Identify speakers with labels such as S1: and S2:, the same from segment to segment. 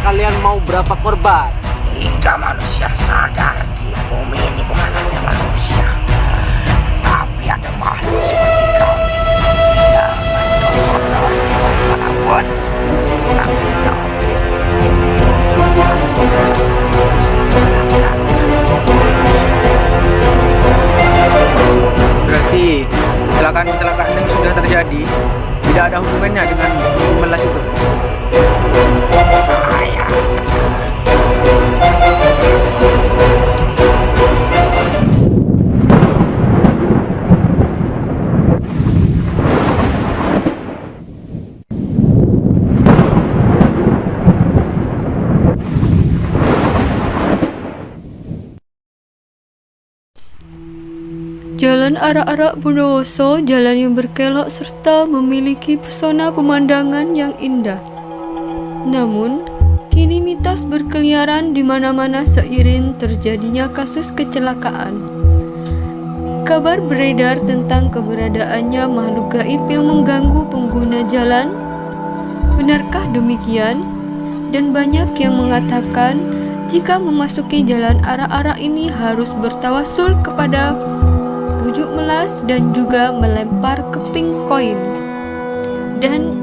S1: kalian mau berapa korban?
S2: Hingga manusia sadar di bumi ini bukan hanya manusia, tapi ada makhluk seperti kami. Jangan kau kotori manapun. Tapi kau
S3: Berarti kecelakaan yang sudah terjadi tidak ada hubungannya dengan melas itu.
S2: saya
S4: Jalan Arak-Arak Bondowoso, jalan yang berkelok serta memiliki pesona pemandangan yang indah. Namun, kini mitos berkeliaran di mana-mana seiring terjadinya kasus kecelakaan. Kabar beredar tentang keberadaannya makhluk gaib yang mengganggu pengguna jalan. Benarkah demikian? Dan banyak yang mengatakan jika memasuki jalan Arak-Arak ini harus bertawasul kepada pujuk melas dan juga melempar keping koin. Dan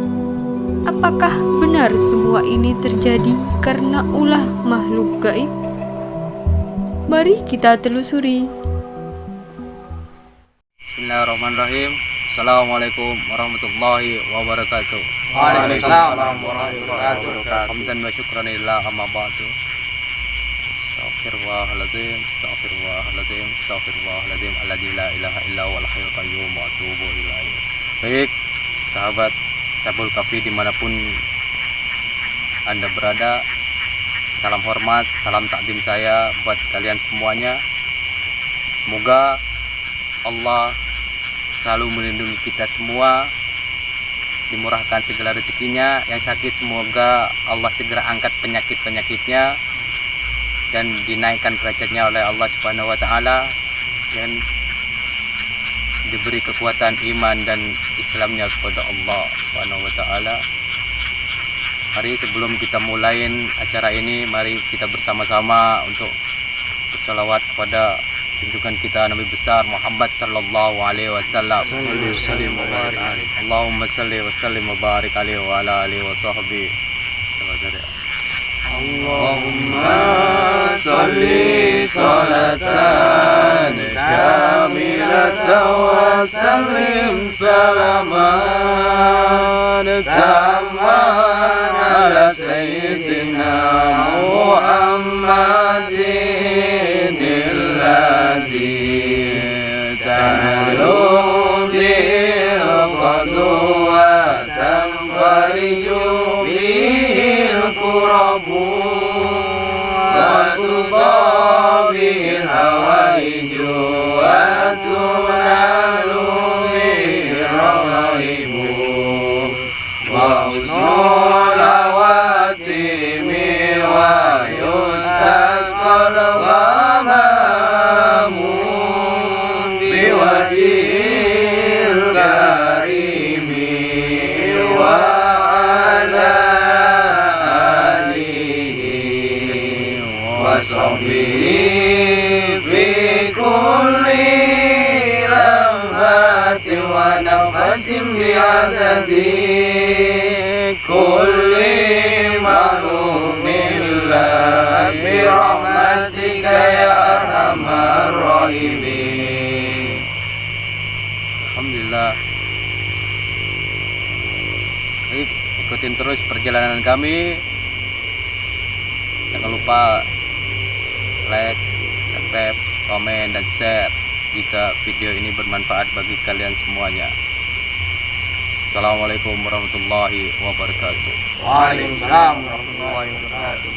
S4: apakah benar semua ini terjadi karena ulah makhluk gaib? Mari kita telusuri.
S3: Bismillahirrahmanirrahim. Assalamualaikum warahmatullahi wabarakatuh.
S1: Waalaikumsalam warahmatullahi wabarakatuh.
S3: Hamdan wa syukran lillah amma ba'du. Astaghfirullahaladzim, astaghfirullahaladzim, astaghfirullahaladzim, alladzi la ilaha illa huwal hayyul qayyum wa atubu ilaih. Baik, sahabat Sabul Kafi dimanapun Anda berada, salam hormat, salam takdim saya buat kalian semuanya. Semoga Allah selalu melindungi kita semua, dimurahkan segala rezekinya. Yang sakit semoga Allah segera angkat penyakit-penyakitnya dan dinaikkan derajatnya oleh Allah Subhanahu wa taala, dan diberi kekuatan iman dan Islamnya kepada Allah Subhanahu wa taala. Mari sebelum kita mulain acara ini, mari kita bersama-sama untuk berselawat kepada junjungan kita Nabi besar Muhammad sallallahu alaihi wasallam. Allahumma shalli wa sallim wa barik alaihi wa ala alihi wa sahbihi.
S5: Allahumma salli salatan kamilatan wa sallim salaman tamman ala sayyidina Muhammadin alladhi tanalu bil qadwa tanfariju bil kurabu وتضابي الهوائج وتنال بالرغائب وحسن العواتم ويستسقى الغمام بوجه الكريم وعلى وصحبه في كل لمحة ونفس بعدد كل معلوم الله برحمتك يا أرحم الراحمين.
S3: Alhamdulillah. Baik, ikutin terus perjalanan kami. Jangan lupa like, subscribe, komen, dan share jika video ini bermanfaat bagi kalian semuanya. Assalamualaikum warahmatullahi wabarakatuh.
S1: Waalaikumsalam warahmatullahi wabarakatuh.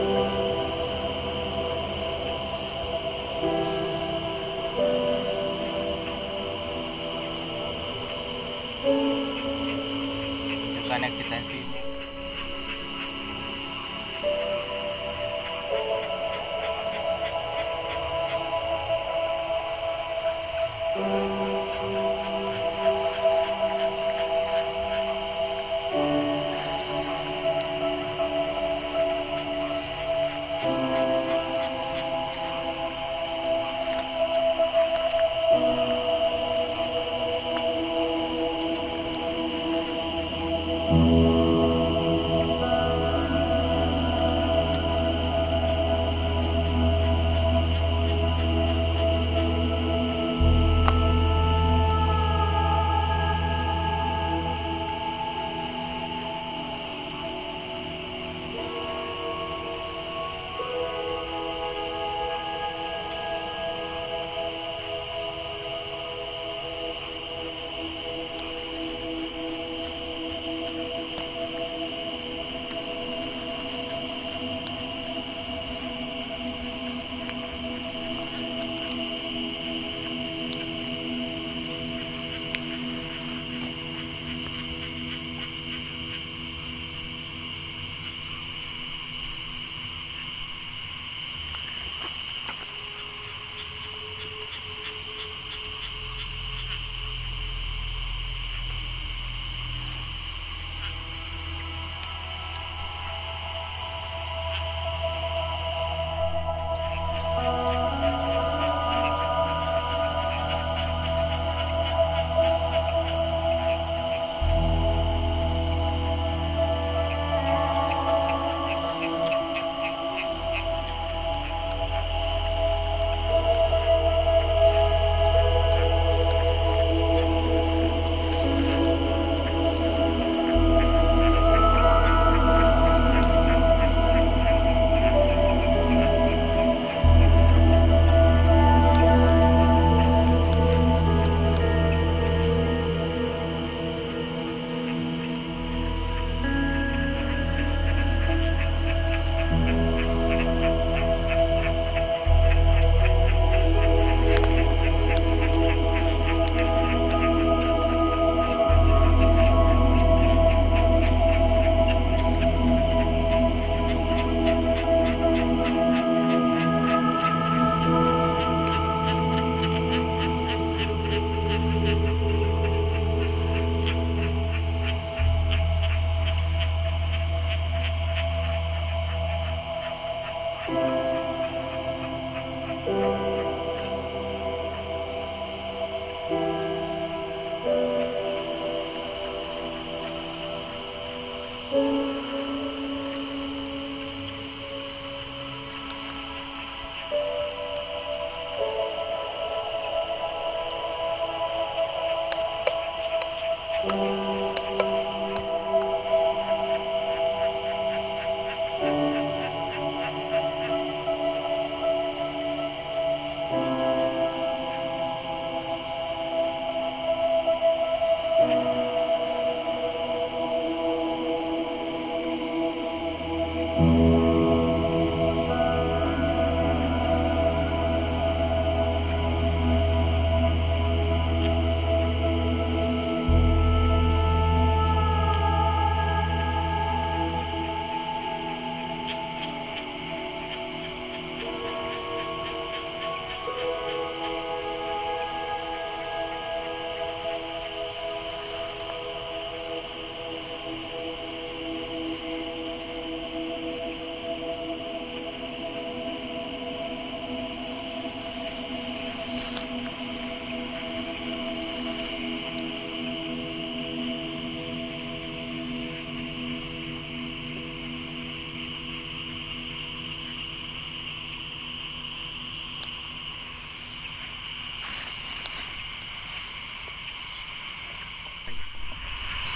S3: Bukan eksistensi.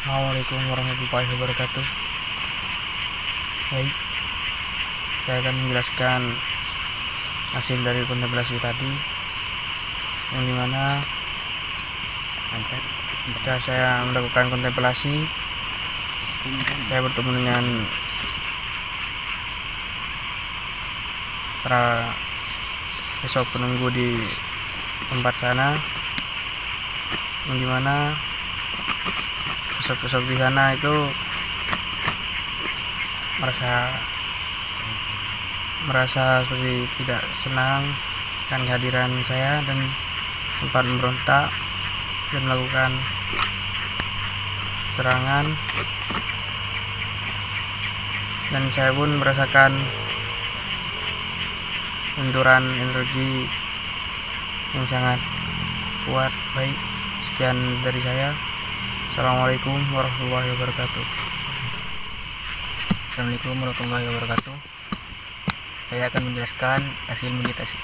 S6: Assalamualaikum warahmatullahi wabarakatuh. Baik, saya akan menjelaskan hasil dari kontemplasi tadi, yang dimana ketika saya melakukan kontemplasi, saya bertemu dengan para besok penunggu di tempat sana, yang dimana besok di sana itu merasa seperti tidak senang kan kehadiran saya dan sempat memberontak dan melakukan serangan, dan saya pun merasakan benturan energi yang sangat kuat. Baik, sekian dari saya. Assalamualaikum warahmatullahi wabarakatuh.
S7: Assalamualaikum warahmatullahi wabarakatuh. Saya akan menjelaskan hasil meditasi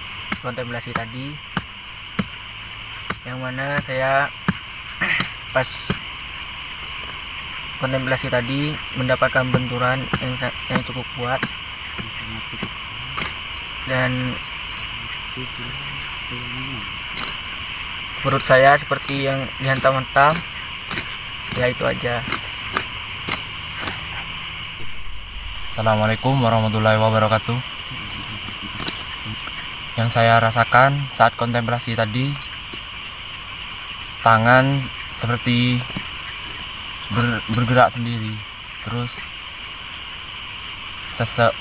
S7: kontemplasi tadi, yang mana saya pas kontemplasi tadi mendapatkan benturan yang cukup kuat, dan perut saya seperti yang dihantam-hantam. Ya, itu aja.
S3: Assalamualaikum warahmatullahi wabarakatuh. Yang saya rasakan saat kontemplasi tadi, tangan seperti bergerak sendiri, terus sesek,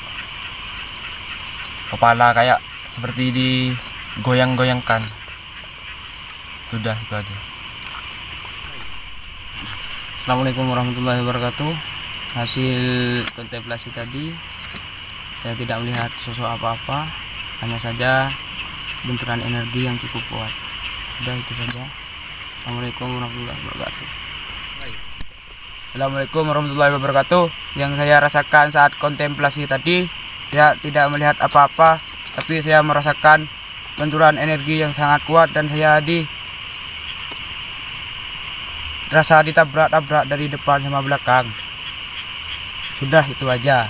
S3: kepala kayak seperti digoyang-goyangkan. Sudah, itu aja.
S7: Assalamualaikum warahmatullahi wabarakatuh. Hasil kontemplasi tadi, saya tidak melihat sosok apa-apa, hanya saja benturan energi yang cukup kuat. Sudah, itu saja. Assalamualaikum warahmatullahi wabarakatuh.
S6: Assalamualaikum warahmatullahi wabarakatuh. Yang saya rasakan saat kontemplasi tadi, saya tidak melihat apa-apa, tapi saya merasakan benturan energi yang sangat kuat, dan saya rasa ditabrak-tabrak dari depan sama belakang. Sudah, itu aja.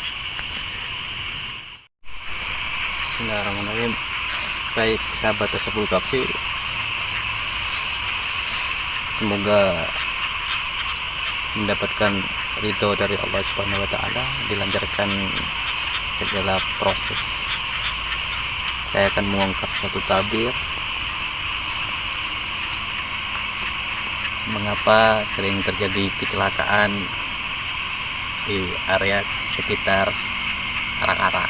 S3: Bismillahirrahmanirrahim. Baik sahabat tersebut, tapi semoga mendapatkan ridho dari Allah Subhanahu wa Ta'ala, dilancarkan segala proses. Saya akan mengungkap satu tabir mengapa sering terjadi kecelakaan di area sekitar arah-arah.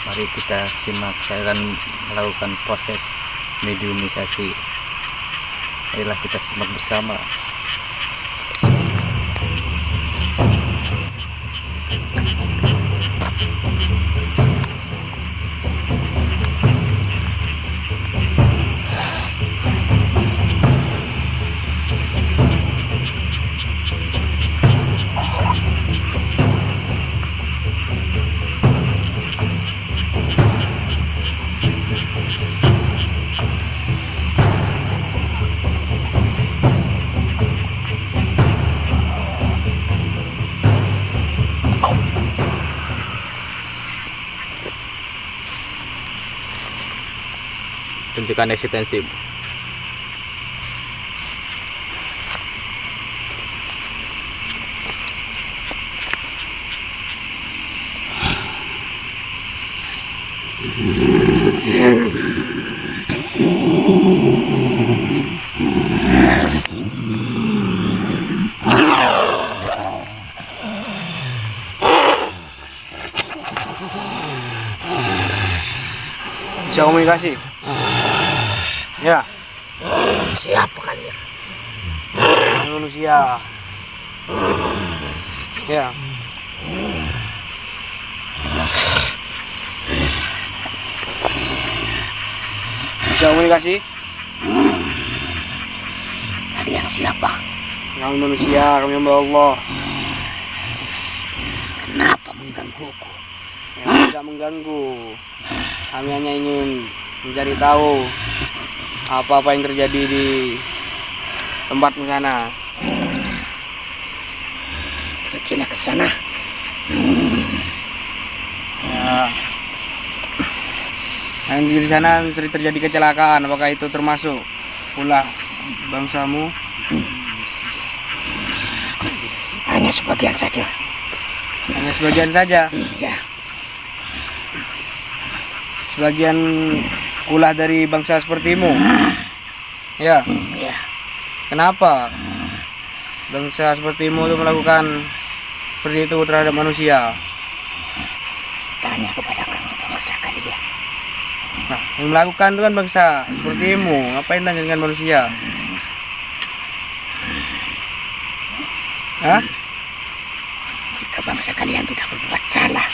S3: Mari kita simak. Saya akan melakukan proses mediumisasi. Marilah kita simak bersama. Tunjukkan eksistensimu.
S6: Bisa komunikasi? Ya.
S2: Siapa kalian?
S6: Manusia. Ya. Bisa komunikasi?
S2: Kalian siapa?
S6: Kami manusia, kami hamba Allah.
S2: Kenapa menggangguku?
S6: Yang tidak mengganggu. Kami hanya ingin mencari tahu apa-apa yang terjadi di tempat sana.
S2: Kira-kira ke sana.
S6: Ya. Yang di sana terjadi kecelakaan. Apakah itu termasuk pula bangsamu?
S2: Hanya sebagian saja.
S6: Hanya sebagian saja.
S2: Ya.
S6: sebagian ulah dari bangsa sepertimu. Ya.
S2: Ya,
S6: Kenapa bangsa sepertimu itu melakukan seperti itu terhadap manusia?
S2: tanya kepada orang bangsa kalian.
S6: Nah, yang melakukan itu kan bangsa sepertimu. Ngapain tanya dengan manusia? Hah?
S2: Jika bangsa kalian tidak berbuat salah,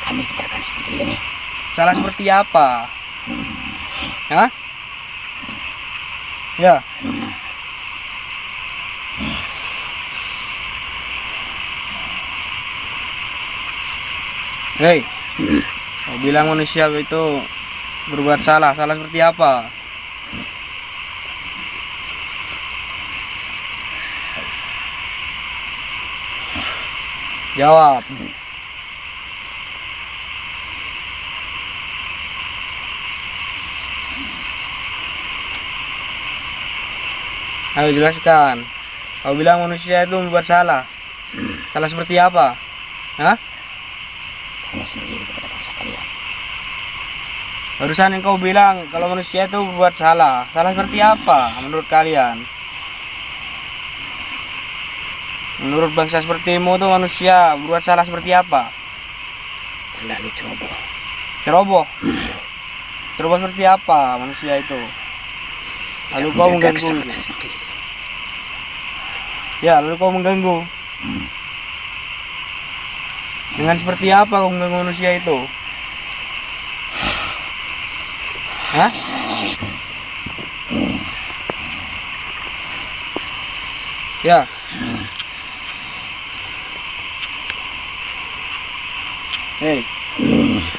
S2: kami tidak akan seperti ini.
S6: Salah seperti apa? Hah? Ya. Hei, kau bilang manusia itu berbuat salah. Salah seperti apa? Jawab. Ayo jelaskan. Kau bilang manusia itu membuat salah. Salah seperti apa? Hah?
S2: Tanya sendiri kepada bangsa kalian.
S6: Barusan yang kau bilang kalau manusia itu berbuat salah. Salah seperti apa menurut kalian? Menurut bangsa sepertimu tuh manusia berbuat salah seperti apa?
S2: Terlalu ceroboh.
S6: Ceroboh. Ceroboh seperti apa manusia itu? Lalu
S2: Tidak
S6: kau
S2: menjaga
S6: mengganggu.
S2: keselamatan sendiri.
S6: Ya, lalu kau mengganggu. Dengan seperti apa kau mengganggu manusia itu? Hah? Ya. Hei,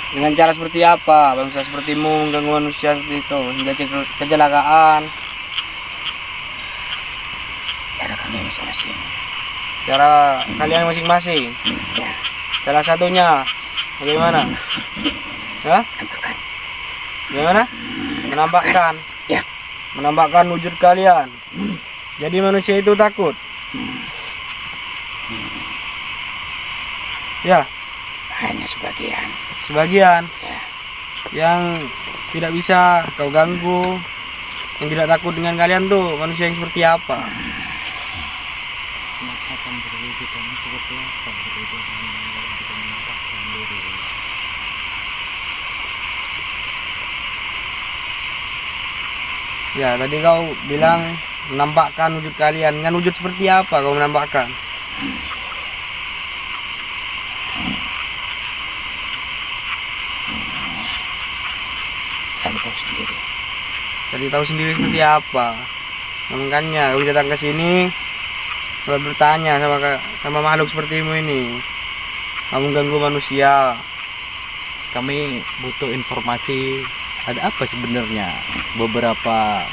S6: dengan cara seperti apa bangsa sepertimu mengganggu manusia seperti itu hingga kecelakaan?
S2: Cara kami masing-masing.
S6: Cara kalian masing-masing.
S2: Ya,
S6: Salah satunya bagaimana? Hah?
S2: nampakkan.
S6: Bagaimana? Menampakkan.
S2: Ya,
S6: Menampakkan wujud kalian. Jadi manusia itu takut. Ya,
S2: hanya sebagian.
S6: sebagian
S2: Ya,
S6: yang tidak bisa kau ganggu, yang tidak takut dengan kalian tuh manusia yang seperti apa? Ya, tadi kau bilang menampakkan wujud kalian. Dengan wujud seperti apa kau menampakkan?
S2: kami tahu sendiri.
S6: Jadi tahu sendiri seperti apa. Makanya kau datang ke sini kalau bertanya sama makhluk sepertimu ini. Kamu ganggu manusia.
S3: Kami butuh informasi ada apa sebenarnya. Beberapa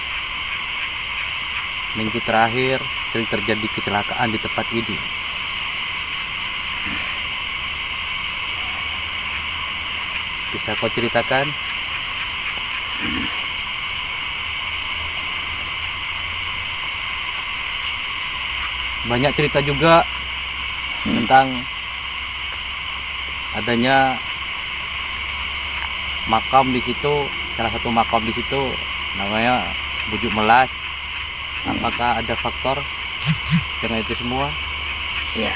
S3: minggu terakhir sering terjadi kecelakaan di tempat ini. Bisa kau ceritakan? Banyak cerita juga tentang adanya makam di situ, salah satu makam di situ namanya Bujuk Melas. Apakah ada faktor dengan itu semua?
S2: Ya,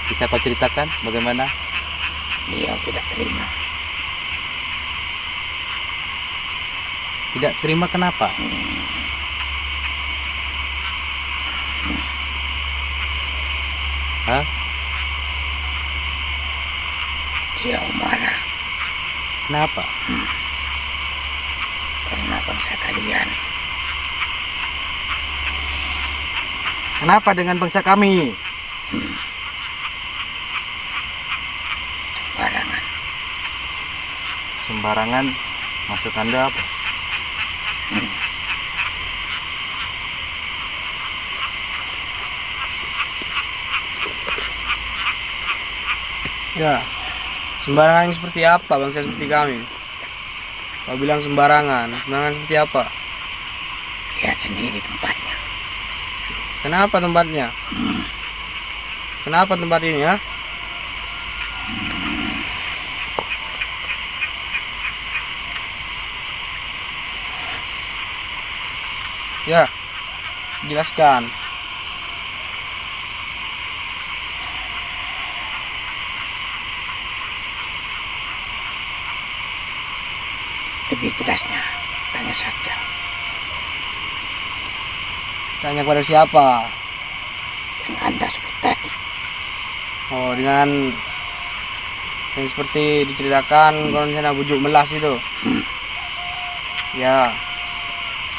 S3: Bisa kau ceritakan bagaimana?
S2: beliau tidak terima.
S3: Tidak terima kenapa? Hah?
S2: Beliau marah
S3: Kenapa?
S2: karena bangsa kalian
S3: Kenapa dengan bangsa kami?
S2: sembarangan.
S3: Sembarangan, maksud Anda apa?
S6: Ya, sembarangan seperti apa bangsa seperti kami? Kau bilang sembarangan. Sembarangan seperti apa?
S2: Lihat sendiri tempatnya.
S6: Kenapa tempatnya? Kenapa tempat ini ya? Ya, jelaskan.
S2: Lebih jelasnya, tanya saja.
S6: Tanya kepada siapa?
S2: Yang Anda sebut tadi.
S6: Oh, dengan yang seperti diceritakan konon sana bujuk melas itu. Ya.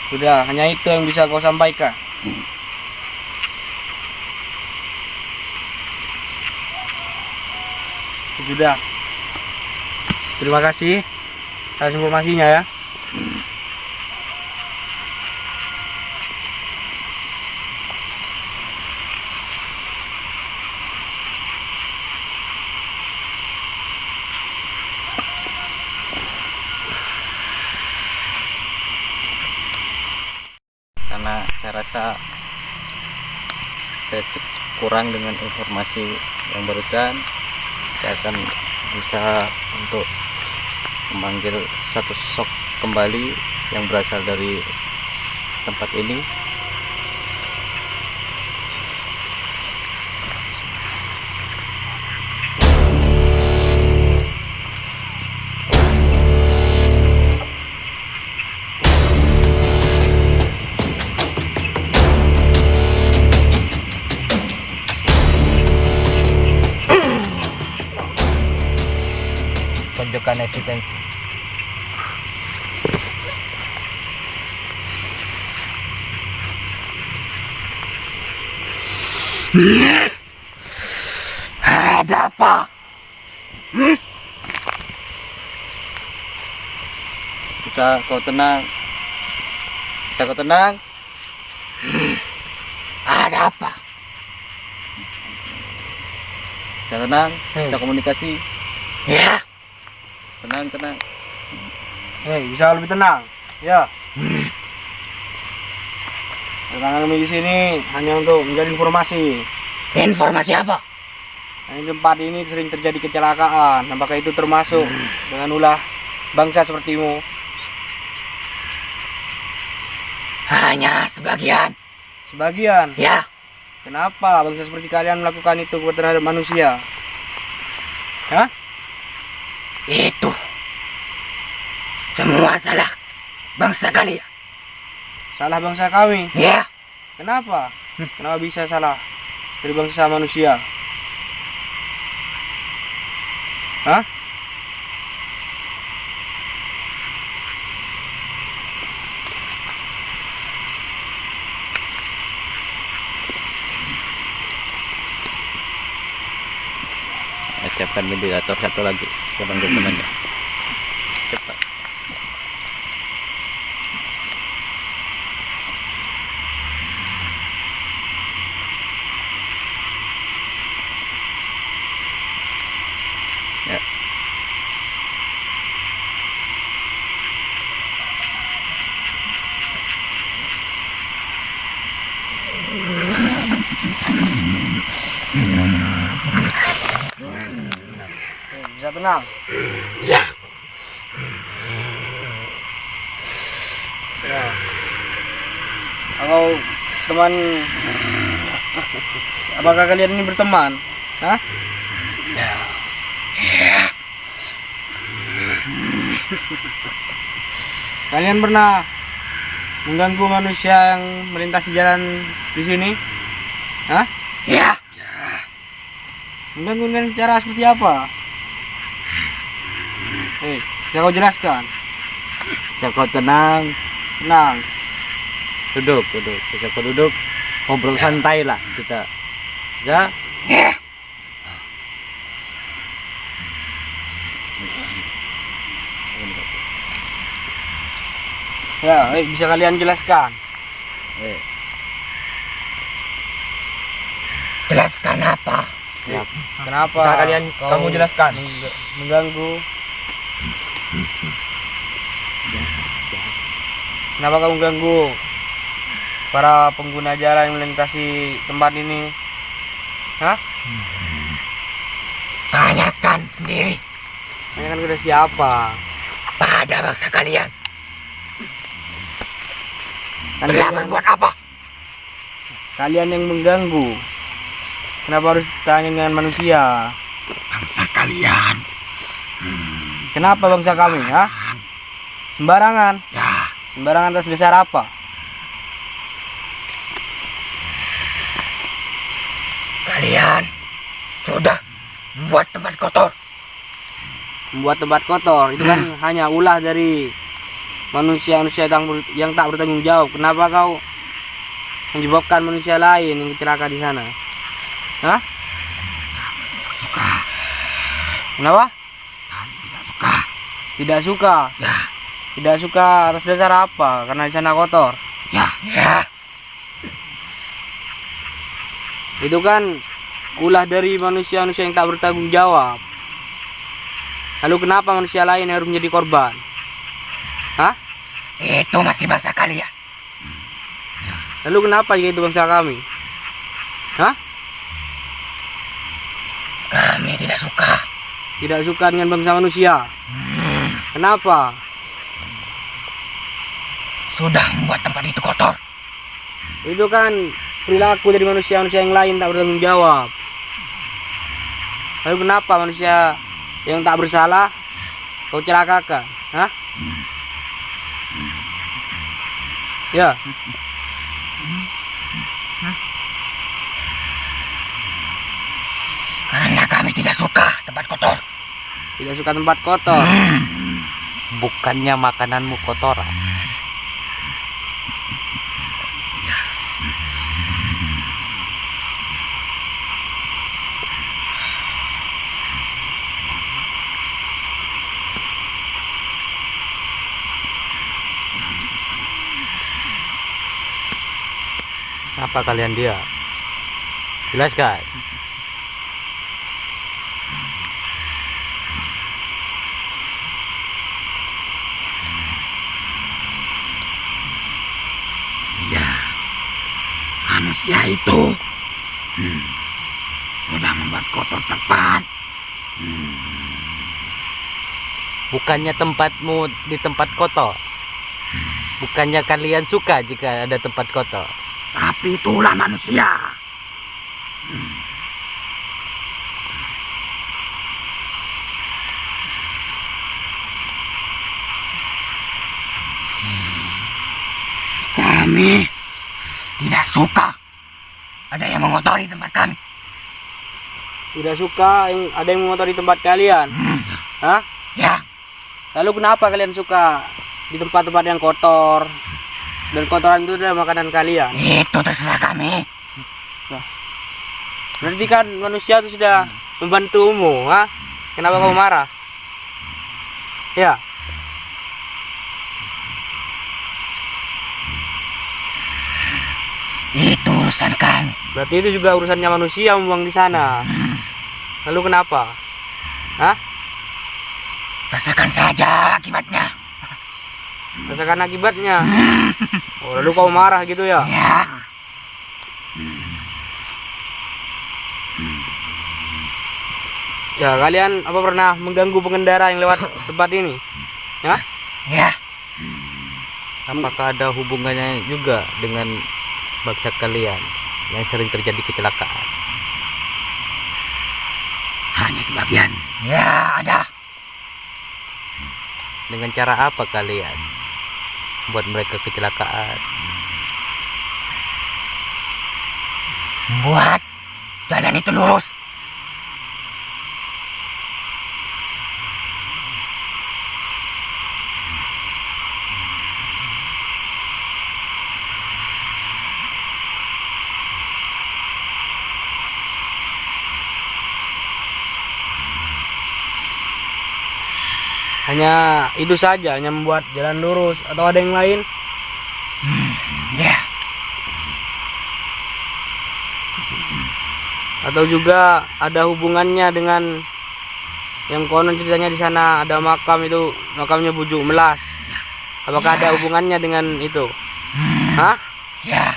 S6: Sudah, hanya itu yang bisa kau sampaikan. Sudah. Terima kasih atas informasinya ya.
S3: Karena saya rasa saya kurang dengan informasi yang barusan, saya akan berusaha untuk memanggil satu sosok kembali yang berasal dari tempat ini. Tunjukkan eksistensi.
S2: Ada apa?
S3: Bisa kau tenang. Bisa kau tenang.
S2: Ada apa?
S3: Bisa tenang. Bisa komunikasi.
S2: Ya,
S3: Tenang, tenang.
S6: Bisa lebih tenang. Ya. Kedatangan kami di sini hanya untuk mencari informasi.
S2: informasi apa?
S6: Di tempat ini sering terjadi kecelakaan. Apakah itu termasuk dengan ulah bangsa sepertimu?
S2: Hanya sebagian.
S6: Sebagian.
S2: Ya,
S6: Kenapa bangsa seperti kalian melakukan itu terhadap manusia? Hah?
S2: itu. Semua salah bangsa kalian.
S6: Salah bangsa kami.
S2: Ya,
S6: Kenapa? Kenapa bisa salah dari bangsa manusia? Hah?
S3: Siapkan ventilator satu lagi. Saya panggil temannya. Cepat. Ya.
S6: Bisa tenang.
S2: ya.
S6: Ya. Kalau teman, apakah kalian ini berteman? Hah? Kalian pernah mengganggu manusia yang melintasi jalan di sini? Hah?
S2: Ya,
S6: Mengganggu dengan cara seperti apa? Bisa kau jelaskan?
S3: Bisa kau tenang.
S6: Tenang.
S3: Duduk. Bisa kau duduk. Ngobrol santai lah kita. Ya.
S2: ya.
S6: Ya, bisa kalian jelaskan?
S2: Jelaskan apa?
S6: Kenapa?
S7: Bisa kalian kamu jelaskan.
S6: Mengganggu. Kenapa kamu ganggu para pengguna jalan yang melintasi tempat ini? Hah?
S2: Tanyakan sendiri
S6: Tanyakan kepada siapa?
S2: pada bangsa kalian.
S6: Kan
S2: Telah berbuat apa?
S6: kalian yang mengganggu. Kenapa harus tanya dengan manusia?
S2: Bangsa kalian.
S6: Kenapa bangsa kami, ha? Sembarangan.
S2: Ya,
S6: Sembarangan atas dasar apa?
S2: kalian sudah membuat tempat kotor.
S6: Membuat tempat kotor itu kan hanya ulah dari manusia-manusia yang tak bertanggung jawab. Kenapa kau menyebabkan manusia lain yang celaka di sana? Hah? Kenapa?
S2: Tidak suka.
S6: Tidak suka.
S2: Ya,
S6: Tidak suka atas dasar apa? Karena di sana kotor.
S2: ya, ya.
S6: Itu kan ulah dari manusia-manusia yang tak bertanggung jawab. Lalu kenapa manusia lain harus menjadi korban? Hah?
S2: Itu masih bangsa kalian.
S6: Lalu kenapa jika itu bangsa kami? Hah?
S2: Kami tidak suka.
S6: Tidak suka dengan bangsa manusia. Kenapa?
S2: Sudah membuat tempat itu kotor.
S6: Itu kan perilaku dari manusia-manusia yang lain tak bertanggung jawab. Lalu kenapa manusia yang tak bersalah kau celakakan? Hah? Ya,
S2: Karena kami tidak suka tempat kotor.
S6: tidak suka tempat kotor.
S1: Bukannya makananmu kotoran. Apa kalian dia? Jelaskan.
S2: Ya, manusia itu sudah membuat kotor tempat.
S1: Bukannya tempatmu di tempat kotor. Bukannya kalian suka jika ada tempat kotor.
S2: Tapi itulah manusia. Kami tidak suka ada yang mengotori tempat kami.
S6: Tidak suka ada yang mengotori tempat kalian. Hah?
S2: Ya,
S6: Lalu kenapa kalian suka di tempat-tempat yang kotor? Dan kotoran itu adalah makanan kalian.
S2: itu terserah kami.
S6: Berarti kan manusia itu sudah membantumu, ha? Kenapa kamu marah? Ya,
S2: Itu urusan kami.
S6: berarti itu juga urusannya manusia membuang di sana. Lalu kenapa? Hah?
S2: Rasakan saja akibatnya.
S6: Rasakan akibatnya. Oh, lalu kau marah gitu ya?
S2: Ya,
S6: Ya, kalian apa pernah mengganggu pengendara yang lewat tempat ini? Hah?
S2: ya.
S1: Apakah ada hubungannya juga dengan bangsa kalian yang sering terjadi kecelakaan?
S2: Hanya sebagian. Ya, ada.
S1: Dengan cara apa kalian buat mereka kecelakaan?
S2: Buat jalan itu lurus.
S6: Hanya itu saja, hanya membuat jalan lurus atau ada yang lain?
S2: Ya,
S6: Atau juga ada hubungannya dengan yang konon ceritanya di sana ada makam itu, makamnya Bujuk Melas. Apakah ada hubungannya dengan itu? Hah?
S2: ya.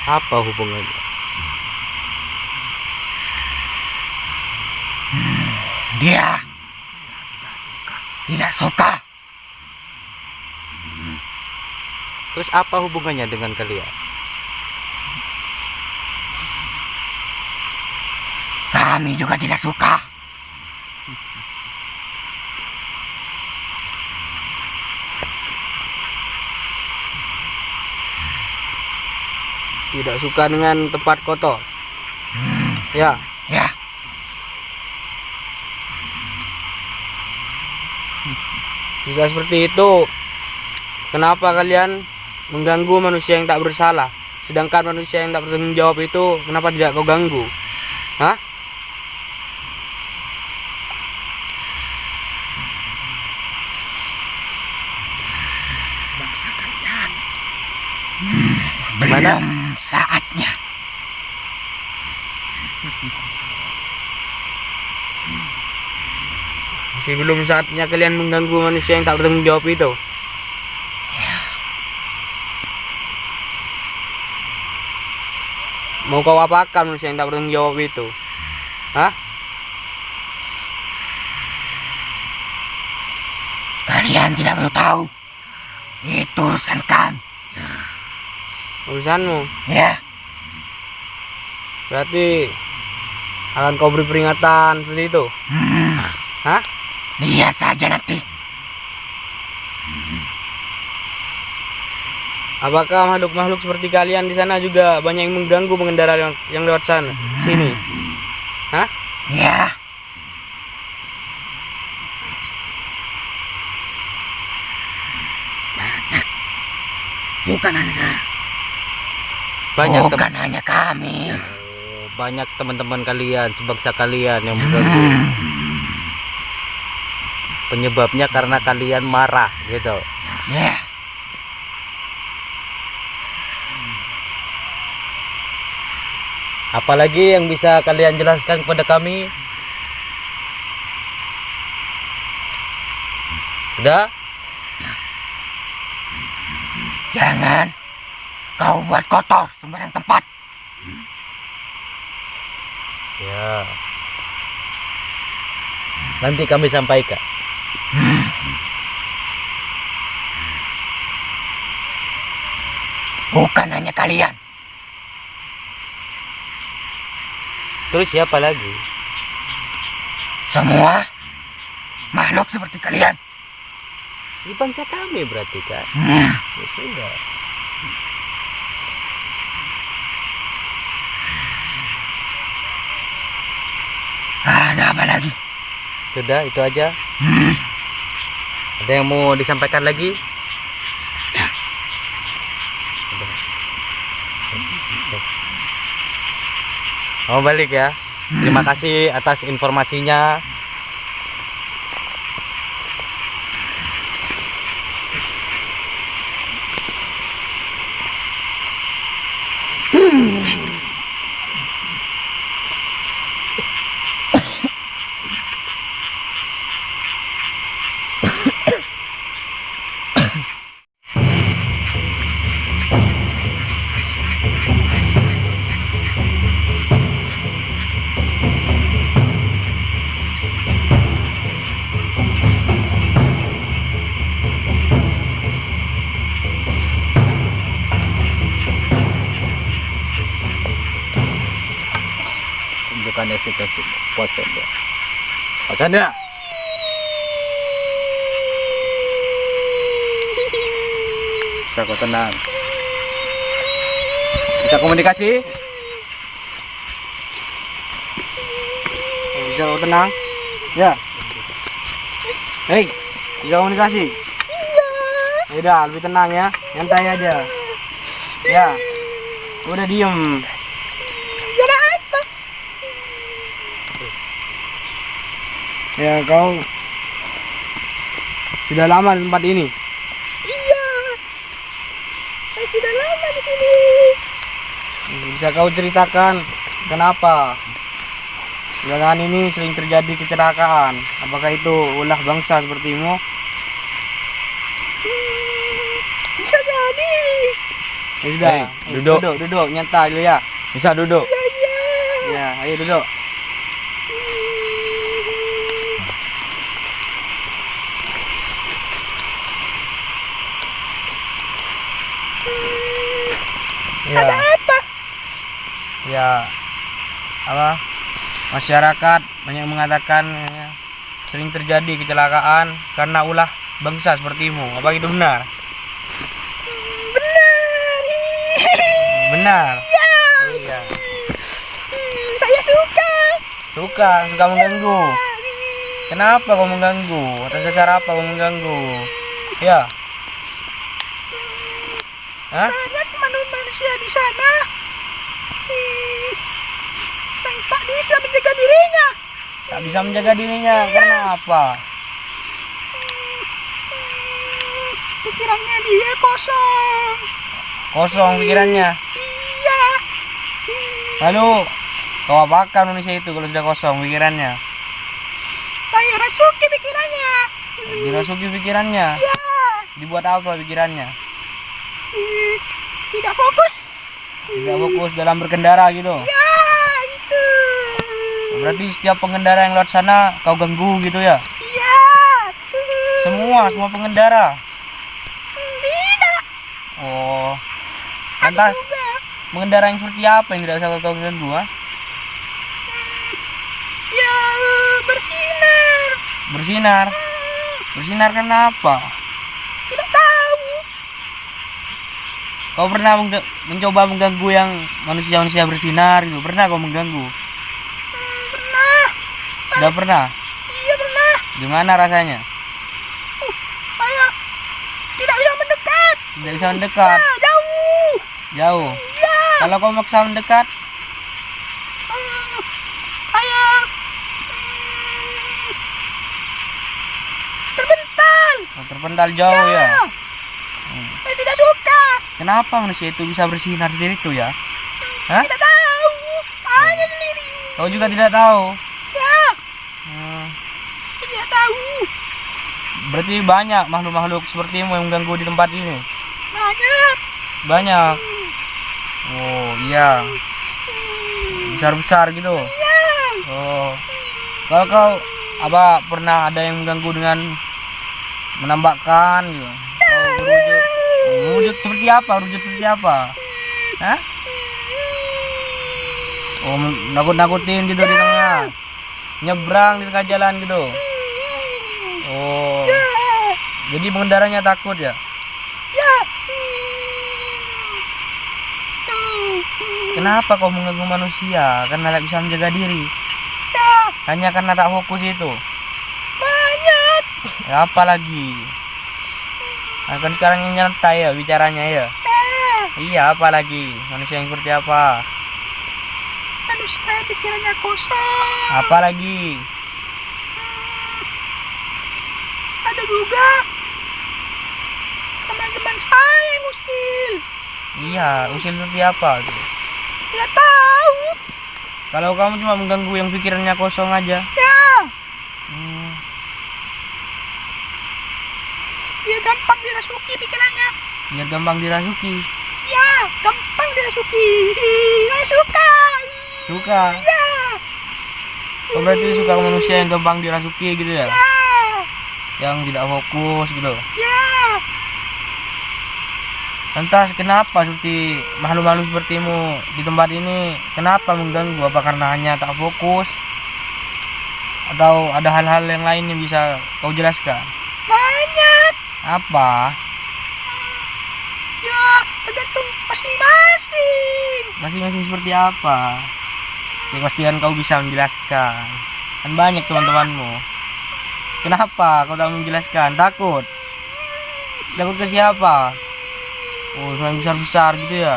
S1: Apa hubungannya?
S2: Dia tidak suka
S1: Terus apa hubungannya dengan kalian?
S2: Kami juga tidak suka.
S6: Tidak suka dengan tempat kotor. Ya,
S2: Ya,
S6: jika seperti itu, kenapa kalian mengganggu manusia yang tak bersalah? Sedangkan manusia yang tak bertanggung jawab itu, kenapa tidak kau ganggu? Hah?
S2: sebangsa kalian.
S1: Gimana?
S2: Belum saatnya.
S6: Masih belum saatnya kalian mengganggu manusia yang tak bertanggung jawab itu. Mau kau apakan manusia yang tak bertanggung jawab itu? Hah?
S2: Kalian tidak perlu tahu. Itu urusan kami.
S6: Urusanmu.
S2: Ya,
S6: Berarti akan kau beri peringatan seperti itu. Hah?
S2: lihat saja nanti.
S6: Apakah makhluk-makhluk seperti kalian di sana juga banyak yang mengganggu pengendara yang lewat sana, sini? Hah?
S2: Ya, bukan hanya
S1: Banyak
S2: bukan hanya kami.
S1: banyak teman-teman kalian, sebangsa kalian yang mengganggu. Penyebabnya karena kalian marah gitu.
S2: Ya,
S1: Apalagi yang bisa kalian jelaskan kepada kami? Sudah?
S2: jangan kau buat kotor sembarang tempat.
S1: Ya. Nanti kami sampaikan.
S2: Bukan hanya kalian.
S1: Terus siapa lagi?
S2: Semua makhluk seperti kalian.
S1: Ini bangsa kami berarti kan? Ya sudah.
S2: Ada apa lagi?
S1: Sudah, itu aja. Ada yang mau disampaikan lagi? Mau balik ya. Terima kasih atas informasinya. Tunjukkan eksistensi kuasa dia. Kuasanya. Bisa kau tenang. Bisa komunikasi?
S6: Bisa kau tenang? Ya. Hei, bisa komunikasi? Iya. Udah, lebih tenang ya. Nyantai aja. Ya. Udah diem. Ya, kau sudah lama di tempat ini?
S8: Iya, saya sudah lama di sini.
S6: Bisa kau ceritakan kenapa belakangan ini sering terjadi kecelakaan? Apakah itu ulah bangsa sepertimu?
S8: Bisa jadi.
S6: Ya sudah,
S1: Hei, duduk.
S6: duduk, nyantai dulu ya.
S1: Bisa duduk.
S8: Iya, iya.
S6: Ya, ayo duduk.
S7: ya apa masyarakat banyak mengatakan ya, sering terjadi kecelakaan karena ulah bangsa sepertimu. Apa itu benar?
S8: Benar.
S7: Benar.
S8: Iya.
S7: Oh, iya.
S8: Saya suka.
S7: Suka mengganggu. Kenapa kau mengganggu? Atas dasar apa kau mengganggu? Ya. Hah?
S8: Banyak manusia di sana yang tak bisa menjaga dirinya.
S7: Tak bisa menjaga dirinya karena apa?
S8: Pikirannya dia kosong.
S7: Kosong pikirannya.
S8: Iya.
S7: Lalu kau apakan manusia itu kalau sudah kosong pikirannya?
S8: Saya rasuki pikirannya.
S7: Dirasuki pikirannya.
S8: Iya.
S7: Dibuat apa pikirannya?
S8: Tidak fokus.
S7: Tidak fokus dalam berkendara gitu.
S8: Ya, itu.
S7: Berarti setiap pengendara yang lewat sana kau ganggu gitu ya?
S8: Iya.
S7: Semua pengendara.
S8: Tidak.
S7: Oh. Lantas
S8: Juga.
S7: pengendara yang seperti apa yang tidak bisa kau ganggu? Ha?
S8: Ya, bersinar.
S7: Bersinar. Bersinar kenapa?
S8: Tidak tahu.
S7: Kau pernah mencoba mengganggu yang manusia-manusia bersinar gitu? Pernah kau mengganggu?
S8: Pernah.
S7: Sudah pernah?
S8: Iya, pernah.
S7: Gimana rasanya?
S8: Saya tidak bisa mendekat.
S7: Tidak bisa mendekat.
S8: Ya, jauh.
S7: Jauh.
S8: Ya.
S7: Kalau kau maksa mendekat,
S8: Saya terbental.
S7: kau terpental jauh ya.
S8: Saya tidak suka.
S7: Kenapa manusia itu bisa bersinar seperti itu ya? Hah?
S8: Tidak tahu. Hanya sendiri.
S7: Kau juga tidak tahu.
S8: Ya,
S7: Hmm,
S8: tidak tahu.
S7: berarti banyak makhluk-makhluk sepertimu yang mengganggu di tempat ini.
S8: Banyak.
S7: Banyak. Oh iya, besar-besar gitu.
S8: Ya.
S7: Oh, kalau kau apa pernah ada yang mengganggu dengan menambahkan gitu? Kau berwujud seperti apa? Wujud seperti apa? Hah? Oh, nakut-nakutin gitu di tengah. Nyebrang di tengah jalan gitu. Oh. Jadi pengendaranya takut ya?
S8: Ya.
S7: Kenapa kau mengganggu manusia? Karena tak bisa menjaga diri.
S8: Ya.
S7: Hanya karena tak fokus itu.
S8: Banyak.
S7: Ya, apa lagi? Nah, kan sekarang yang nyantai ya bicaranya ya.
S8: Ya.
S7: Iya, apa lagi? Manusia yang seperti apa?
S8: Manusia pikirannya kosong.
S7: Apa lagi?
S8: Ada juga teman-teman saya yang usil.
S7: Iya, usil seperti apa?
S8: Tidak tahu.
S7: Kalau kamu cuma mengganggu yang pikirannya kosong aja.
S8: Ya.
S7: Hmm,
S8: Dia gampang dirasuki pikirannya.
S7: biar gampang dirasuki.
S8: Ya, gampang dirasuki. Saya suka.
S7: Suka.
S8: Ya.
S7: Oh, berarti suka manusia yang gampang dirasuki gitu ya?
S8: Ya.
S7: Yang tidak fokus gitu.
S8: Ya.
S7: Lantas kenapa seperti makhluk-makhluk sepertimu di tempat ini kenapa mengganggu? Apa karena hanya tak fokus? Atau ada hal-hal yang lain yang bisa kau jelaskan?
S8: Banyak.
S7: Apa?
S8: Ya, tergantung masing-masing.
S7: Masing-masing seperti apa? Ya pastikan kau bisa menjelaskan. Kan banyak teman-temanmu. Kenapa kau tak menjelaskan? Takut? Takut ke siapa? Oh, yang besar-besar gitu ya?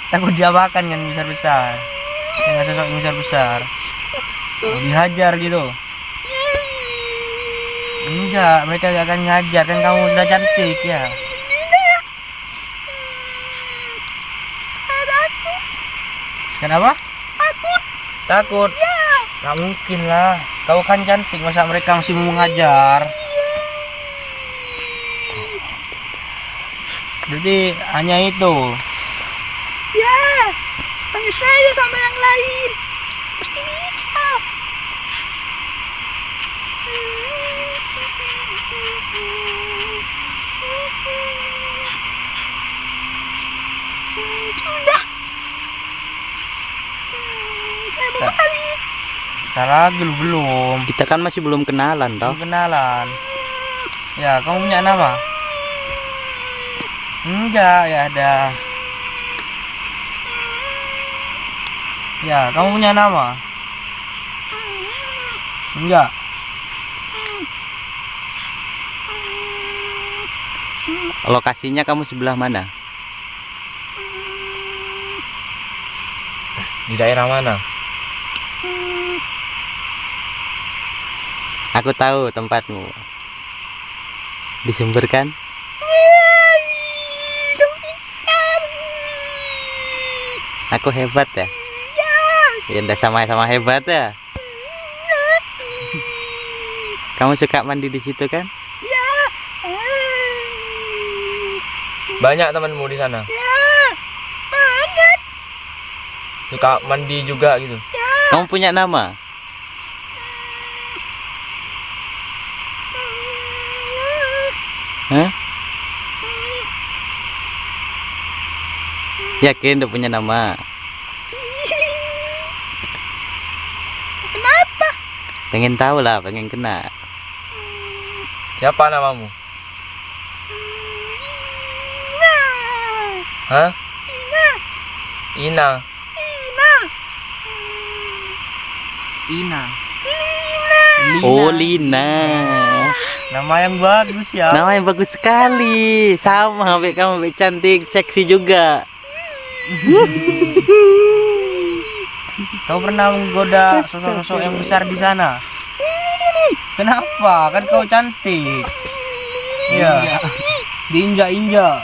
S7: Takut diapakan kan besar-besar? Dengan sosok yang besar-besar. Oh, dihajar gitu? Enggak, mereka gak akan ngajar. Kan kamu sudah cantik ya? Kenapa?
S8: Takut.
S7: Takut? Gak mungkin lah. Kau kan cantik, masa mereka masih mau mengajar? Jadi hanya itu.
S8: Ya, tanya saya sama yang lain. Pasti bisa. Sudah.
S6: Bentar lagi lu belum.
S1: Kita kan masih belum kenalan toh.
S6: Belum kenalan. Ya, kamu punya nama? Enggak, ya ada. Ya, kamu punya nama? Enggak.
S1: Lokasinya kamu sebelah mana?
S6: Di daerah mana?
S1: Aku tahu tempatmu. Di Sumber kan? Aku hebat ya? Ya udah sama-sama hebat ya. Kamu suka mandi di situ kan?
S6: Banyak temanmu di sana? Suka mandi juga gitu?
S1: Kamu punya nama? Hah? Yakin udah punya nama?
S8: Kenapa?
S1: Pengen tahu lah, pengen kena.
S6: Siapa namamu? Hah? Ina.
S7: Ina.
S1: Oh, Lina.
S6: Nama yang bagus ya.
S1: Nama yang bagus sekali. Sama ambek kamu, ambek cantik, seksi juga.
S6: Kau pernah menggoda sosok-sosok yang besar di sana? Kenapa? Kan kau cantik. Iya. Diinjak-injak.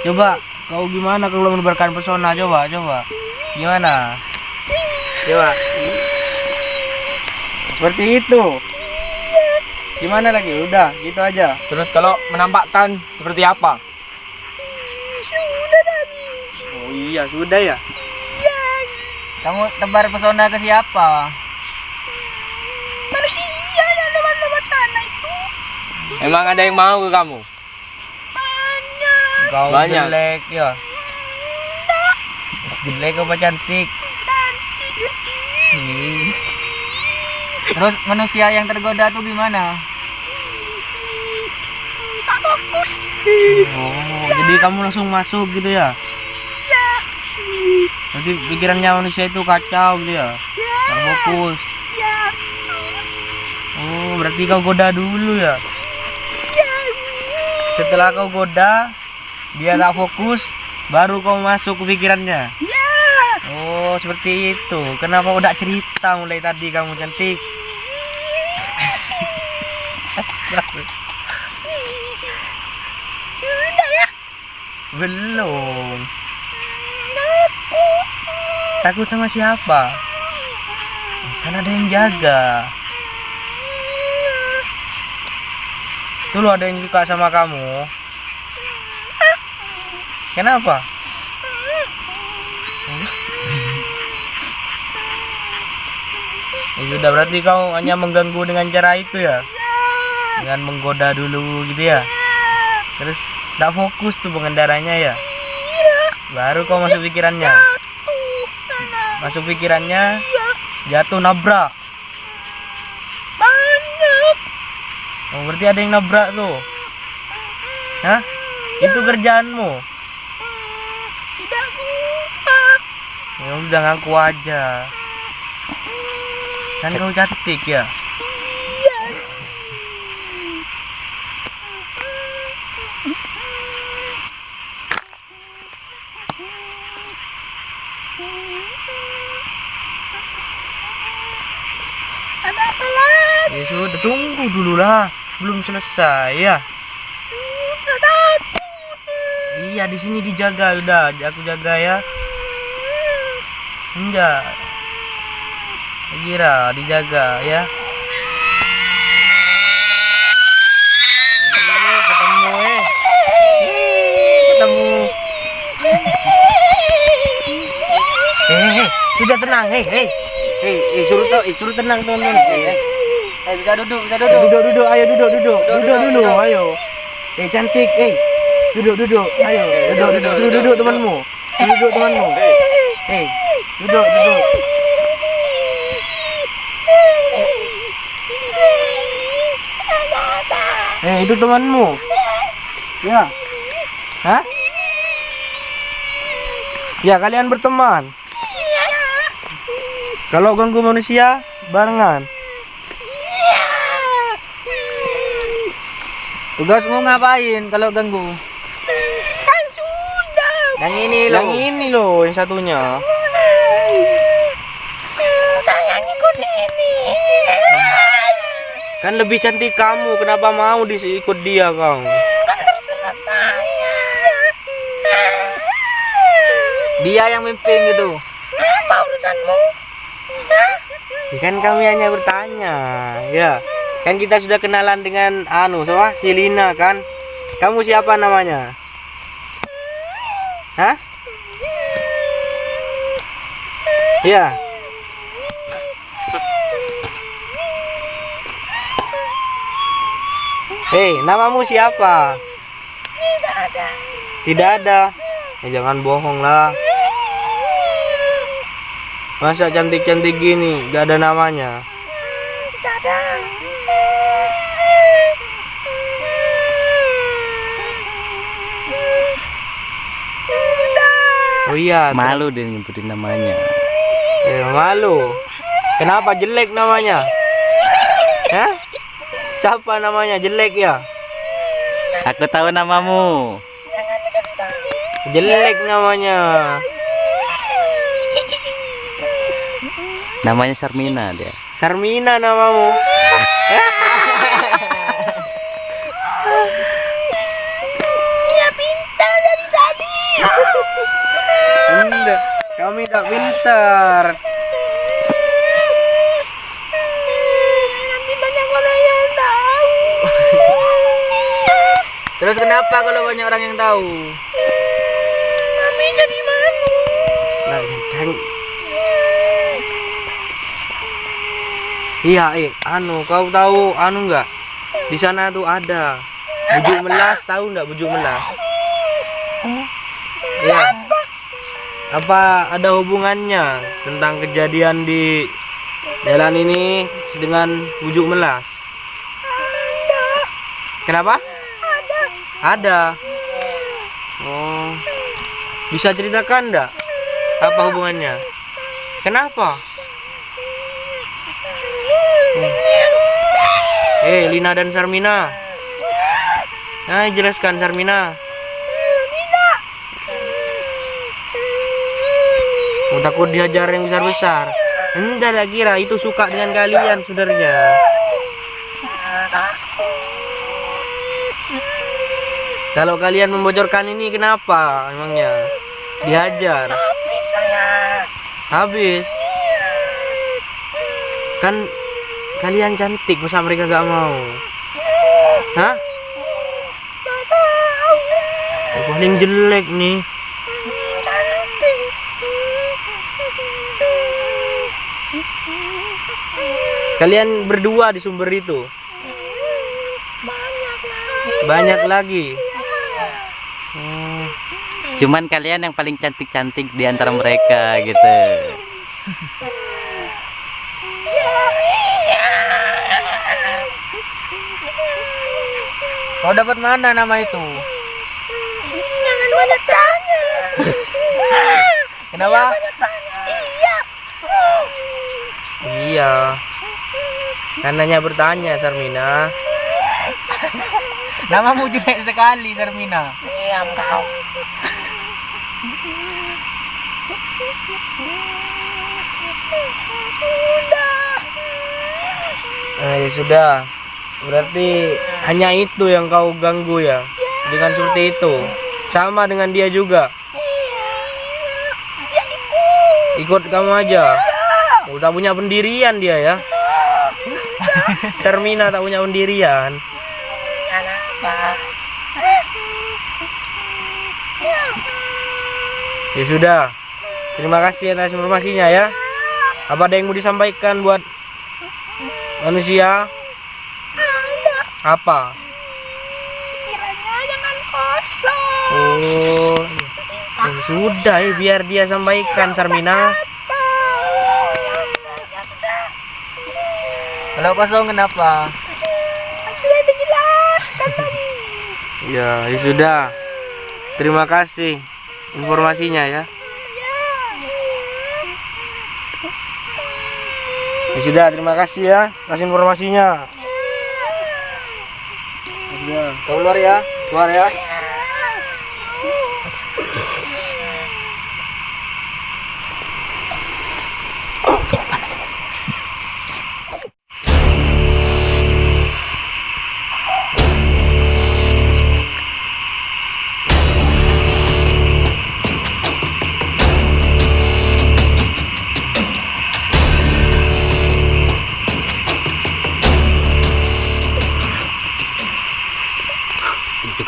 S6: Coba kau gimana kalau menebarkan pesona? Coba. Gimana? Coba. Seperti itu. Gimana lagi? Udah, gitu aja. Terus kalau menampakkan seperti apa?
S8: Sudah tadi.
S6: Oh iya, sudah ya? Kamu tebar pesona ke siapa?
S8: Manusia yang lewat-lewat sana itu.
S6: Emang ada yang mau ke kamu?
S8: Banyak.
S6: Kau jelek ya? Jelek apa cantik? Terus manusia yang tergoda tuh gimana?
S8: Tak fokus.
S6: Oh, jadi kamu langsung masuk gitu ya?
S8: Iya.
S6: Jadi pikirannya manusia itu kacau gitu ya? Tak fokus.
S8: Iya.
S6: Oh, berarti kau goda dulu ya?
S8: Iya.
S6: Setelah kau goda, dia tak fokus, baru kau masuk ke pikirannya.
S8: Iya.
S6: Oh, seperti itu. Kenapa udah cerita mulai tadi kamu cantik?
S8: Sudah ya.
S6: Belum. Takut sama siapa? Kan ada yang jaga. Dulu ada yang suka sama kamu. Kenapa? Ya sudah, berarti kau hanya mengganggu dengan cara itu ya? Dengan menggoda dulu gitu ya? Terus tak fokus tuh pengendaranya ya? Baru kau masuk pikirannya. Masuk pikirannya, jatuh nabrak.
S8: Banyak.
S6: Oh, berarti ada yang nabrak tuh. Hah? Itu kerjaanmu.
S8: Tidak suka.
S6: Ya udah, ngaku aja. Kan kau cantik ya?
S8: Iya. Ada apa lagi?
S6: Ya sudah, tunggu dulu lah. Belum selesai ya?
S8: Sudah takut.
S6: Iya, di sini dijaga. Udah, aku jaga ya. Enggak. Kira dijaga ya. Ketemu ketemu. Sudah tenang. Suruh tenang teman-teman. Bisa duduk. Duduk. Ayo duduk dulu. Ayo. Cantik. Duduk. Ayo. Duduk. Suruh duduk temanmu. Duduk. Itu temanmu. Ya. Hah? Ya, kalian berteman. Kalau ganggu manusia, barengan.
S7: Tugasmu ngapain kalau ganggu?
S8: Kan sudah.
S6: Yang ini loh, yang satunya.
S8: Sayang ikut ini.
S6: Kan lebih cantik kamu, kenapa mau ikut dia kau?
S8: Kan terserah saya.
S7: Dia yang mimpin gitu.
S8: Apa urusanmu?
S6: Ya kan kami hanya bertanya, ya. Kan kita sudah kenalan dengan siapa? Si Lina kan? Kamu siapa namanya? Hah? Ya. Hei, namamu siapa?
S8: Tidak ada.
S6: Tidak ada. Ya jangan bohong lah. Masa cantik-cantik gini, gak ada namanya?
S8: Tidak ada.
S6: Oh iya,
S1: Malu dia nyebutin namanya.
S6: malu. Kenapa jelek namanya? Hah? Siapa namanya jelek ya?
S1: Aku tahu namamu.
S6: Jelek namanya.
S1: Namanya Sarmina dia.
S6: Sarmina namamu.
S8: Dia pintar dari tadi.
S6: Enggak, kami tak pintar.
S8: Nanti banyak orang yang tahu.
S7: Terus kenapa kalau banyak orang yang tahu?
S8: Kami jadi malu.
S6: Nah, kan. Iya, kau tahu enggak? Di sana tuh ada bujuk melas, tahu enggak bujuk melas? Ya. Apa ada hubungannya tentang kejadian di jalan ini dengan bujuk melas? Kenapa? Ada. Oh. Bisa ceritakan enggak? Apa hubungannya? Kenapa? Lina dan Sarmina. Nah, jelaskan Sarmina.
S8: Tidak.
S6: Takut dihajar yang besar-besar. Enggak, tak kira itu suka dengan kalian sebenarnya. Kalau kalian membocorkan ini kenapa emangnya? Dihajar.
S8: Habis saya.
S6: Habis. Kan kalian cantik, masa mereka gak mau? Hah? Yang paling jelek nih. Kalian berdua di sumber itu. Banyak lagi.
S1: Cuman kalian yang paling cantik-cantik di antara mereka gitu.
S7: Kau dapat mana nama itu?
S8: Jangan banyak tanya.
S7: Kenapa?
S8: Iya.
S6: Iya. Kan hanya bertanya, Sarmina.
S7: Namamu jelek sekali, Sarmina.
S8: Diam kau.
S6: Ya sudah. Berarti hanya itu yang kau ganggu ya. Dengan seperti itu. Sama dengan dia juga.
S8: Dia ikut.
S6: Ikut kamu aja. Oh, tak punya pendirian dia ya. Sarmina tak punya pendirian.
S8: Kenapa?
S6: Ya sudah. Terima kasih atas informasinya ya. Apa ada yang mau disampaikan buat manusia? Apa?
S8: Kiranya jangan kosong.
S6: Oh, ya sudah biar dia sampaikan, Sarmina.
S7: Kalau kosong kenapa?
S8: Sudah jelas.
S6: Ya sudah. Terima kasih informasinya ya. Ya sudah, terima kasih ya atas informasinya. Ya sudah, keluar ya, keluar ya.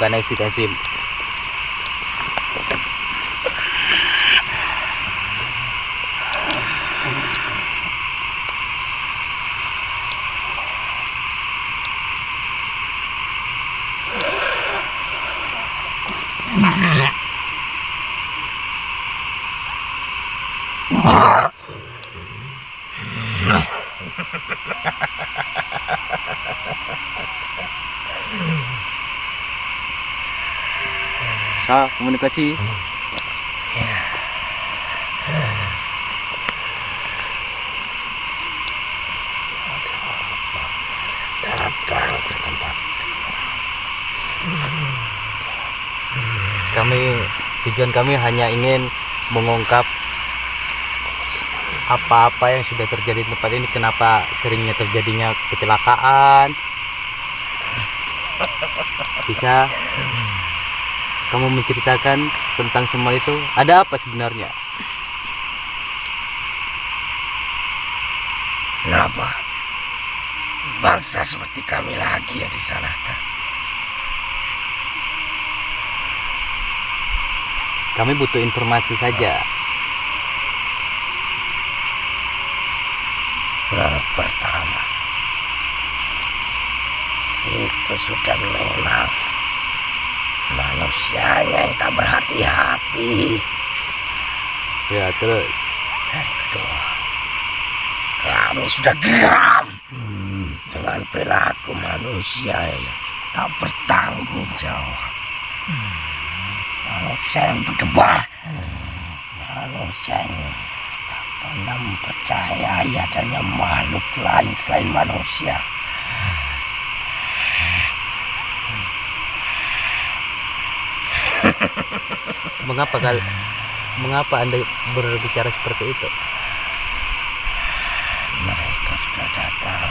S1: Tunjukkan isi Tasim. Komunikasi. Tujuan kami hanya ingin mengungkap apa-apa yang sudah terjadi di tempat ini, kenapa seringnya terjadinya kecelakaan. Bisa kamu menceritakan tentang semua itu? Ada apa sebenarnya?
S2: Kenapa bangsa seperti kami lagi yang disalahkan?
S1: Kami butuh informasi saja.
S2: Pertama, itu sudah memang manusianya yang tak berhati-hati.
S1: Ya, terus
S2: Dan kedua, kami sudah geram dengan perilaku manusia yang tak bertanggung jawab. Manusia yang berdebah, manusia yang tak pernah mempercayai adanya makhluk lain selain manusia.
S1: Mengapa Anda berbicara seperti itu?
S2: Mereka sudah datang.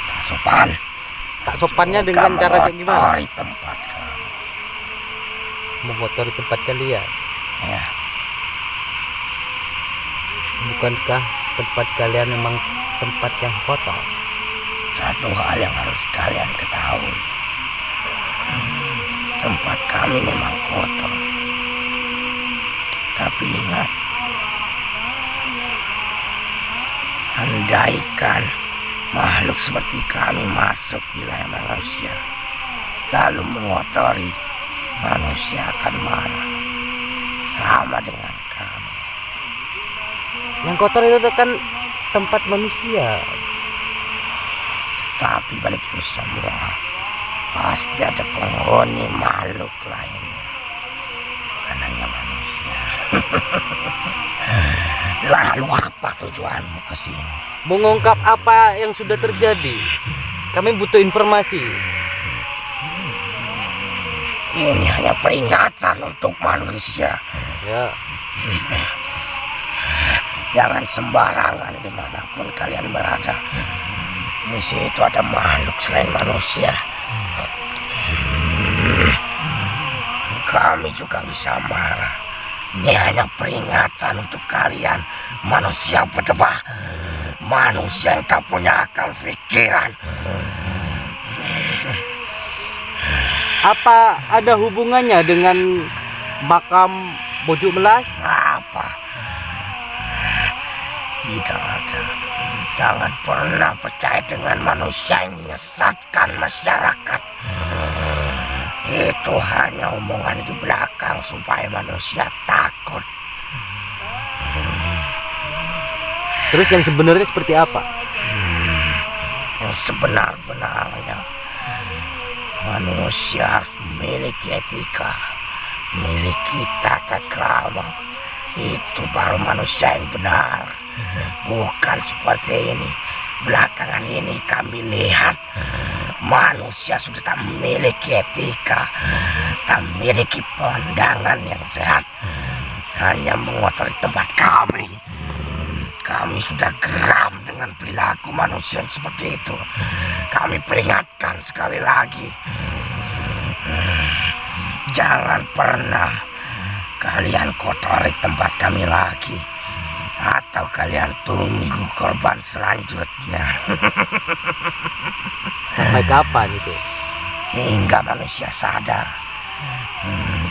S2: Tak sopan.
S1: Tak sopannya dengan cara kayak gimana?
S2: Mengotori tempat kami.
S1: Mengotori tempat kalian.
S2: Ya,
S1: Bukankah tempat kalian memang tempat yang kotor?
S2: satu hal yang harus kalian ketahui. Tempat kami memang kotor. Tapi ingat, andaikan makhluk seperti kami masuk wilayah manusia, lalu mengotori, manusia akan marah. Sama dengan kami.
S1: Yang kotor itu kan tempat manusia.
S2: Tapi balik itu semua, pasti ada penghuni makhluk lainnya. Bukan hanya manusia. Lalu apa tujuanmu ke sini?
S1: Mengungkap apa yang sudah terjadi. Kami butuh informasi.
S2: Ini hanya peringatan untuk manusia.
S1: Ya,
S2: Jangan sembarangan dimanapun kalian berada. Di situ ada makhluk selain manusia. Kami juga bisa marah. Ini hanya peringatan untuk kalian, manusia berdebah, manusia yang tak punya akal pikiran.
S1: apa ada hubungannya dengan makam Bojuk Melas?
S2: Apa? Tidak ada. Jangan pernah percaya dengan manusia yang menyesatkan masyarakat. Itu hanya omongan di belakang supaya manusia takut.
S1: Terus yang sebenarnya seperti apa?
S2: Yang sebenar-benarnya, Manusia harus memiliki etika, memiliki tata krama. Itu baru manusia yang benar. Bukan seperti ini. Belakangan ini kami lihat manusia sudah tak memiliki etika, tak memiliki pandangan yang sehat, hanya mengotori tempat kami. Kami sudah geram dengan perilaku manusia yang seperti itu. Kami peringatkan sekali lagi, jangan pernah kalian kotori tempat kami lagi, atau kalian tunggu korban selanjutnya.
S1: Sampai kapan itu?
S2: Hingga manusia sadar,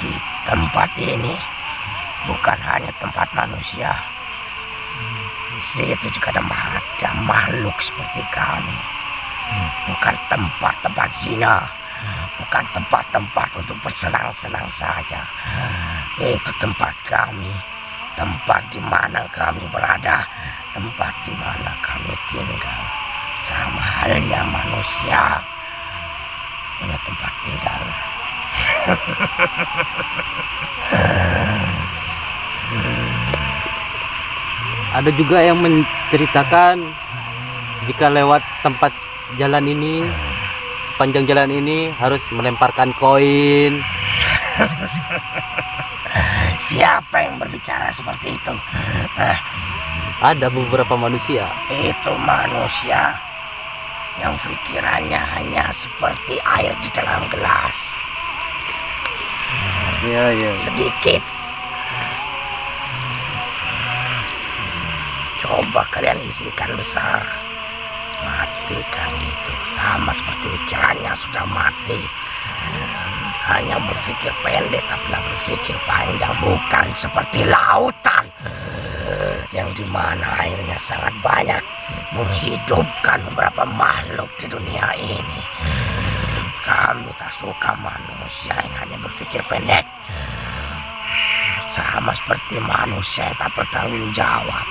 S2: di tempat ini bukan hanya tempat manusia. Di situ juga ada makhluk seperti kami. Bukan tempat-tempat zina, bukan tempat-tempat untuk bersenang-senang saja. Itu tempat kami, tempat di mana kami berada, tempat di mana kami tinggal. Sama halnya manusia punya tempat tinggal.
S1: Ada juga yang menceritakan jika lewat tempat jalan ini, panjang jalan ini harus melemparkan koin.
S2: Siapa yang berbicara seperti itu?
S1: Ada beberapa manusia.
S2: Itu manusia yang pikirannya hanya seperti air di dalam gelas.
S1: Iya.
S2: Sedikit. Coba kalian isikan besar, matikan itu. Sama seperti pikirannya sudah mati. Hanya berpikir pendek, tapi tak berpikir panjang. Bukan seperti lautan yang dimana airnya sangat banyak, menghidupkan beberapa makhluk di dunia ini. Kami tak suka manusia yang hanya berpikir pendek. Sama seperti manusia yang tak bertanggung jawab.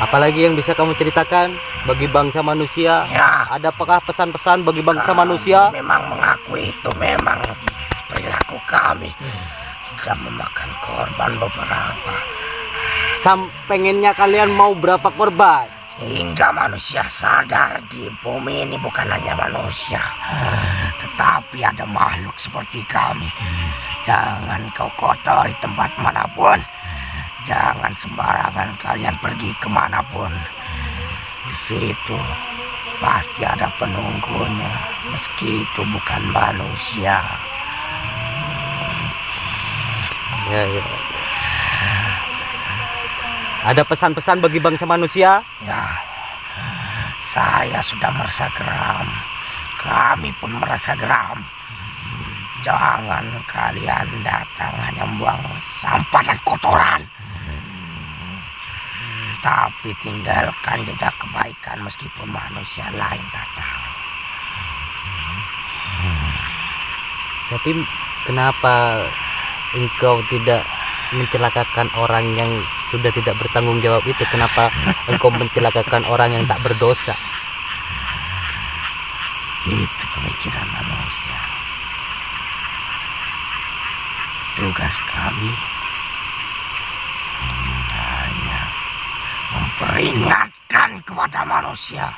S1: Apalagi yang bisa kamu ceritakan bagi bangsa manusia?
S2: Ya.
S1: Adakah pesan-pesan bagi bangsa
S2: Kami
S1: manusia?
S2: memang mengakui itu memang perilaku kami. Sudah memakan korban beberapa.
S1: Pengennya kalian mau berapa korban?
S2: Sehingga manusia sadar di bumi ini bukan hanya manusia, tetapi ada makhluk seperti kami. Jangan kau kotori tempat manapun. Jangan sembarangan kalian pergi kemanapun. Di situ pasti ada penunggunya, meski itu bukan manusia.
S1: Ya. Ada pesan-pesan bagi bangsa manusia?
S2: Ya, saya sudah merasa geram. Kami pun merasa geram. Jangan kalian datang hanya membuang sampah dan kotoran, tapi tinggalkan jejak kebaikan meskipun manusia lain tak tahu.
S1: Tapi kenapa engkau tidak mencelakakan orang yang sudah tidak bertanggung jawab itu? Kenapa engkau mencelakakan orang yang tak berdosa?
S2: Itu pemikiran manusia. Tugas kami hanya memperingatkan kepada manusia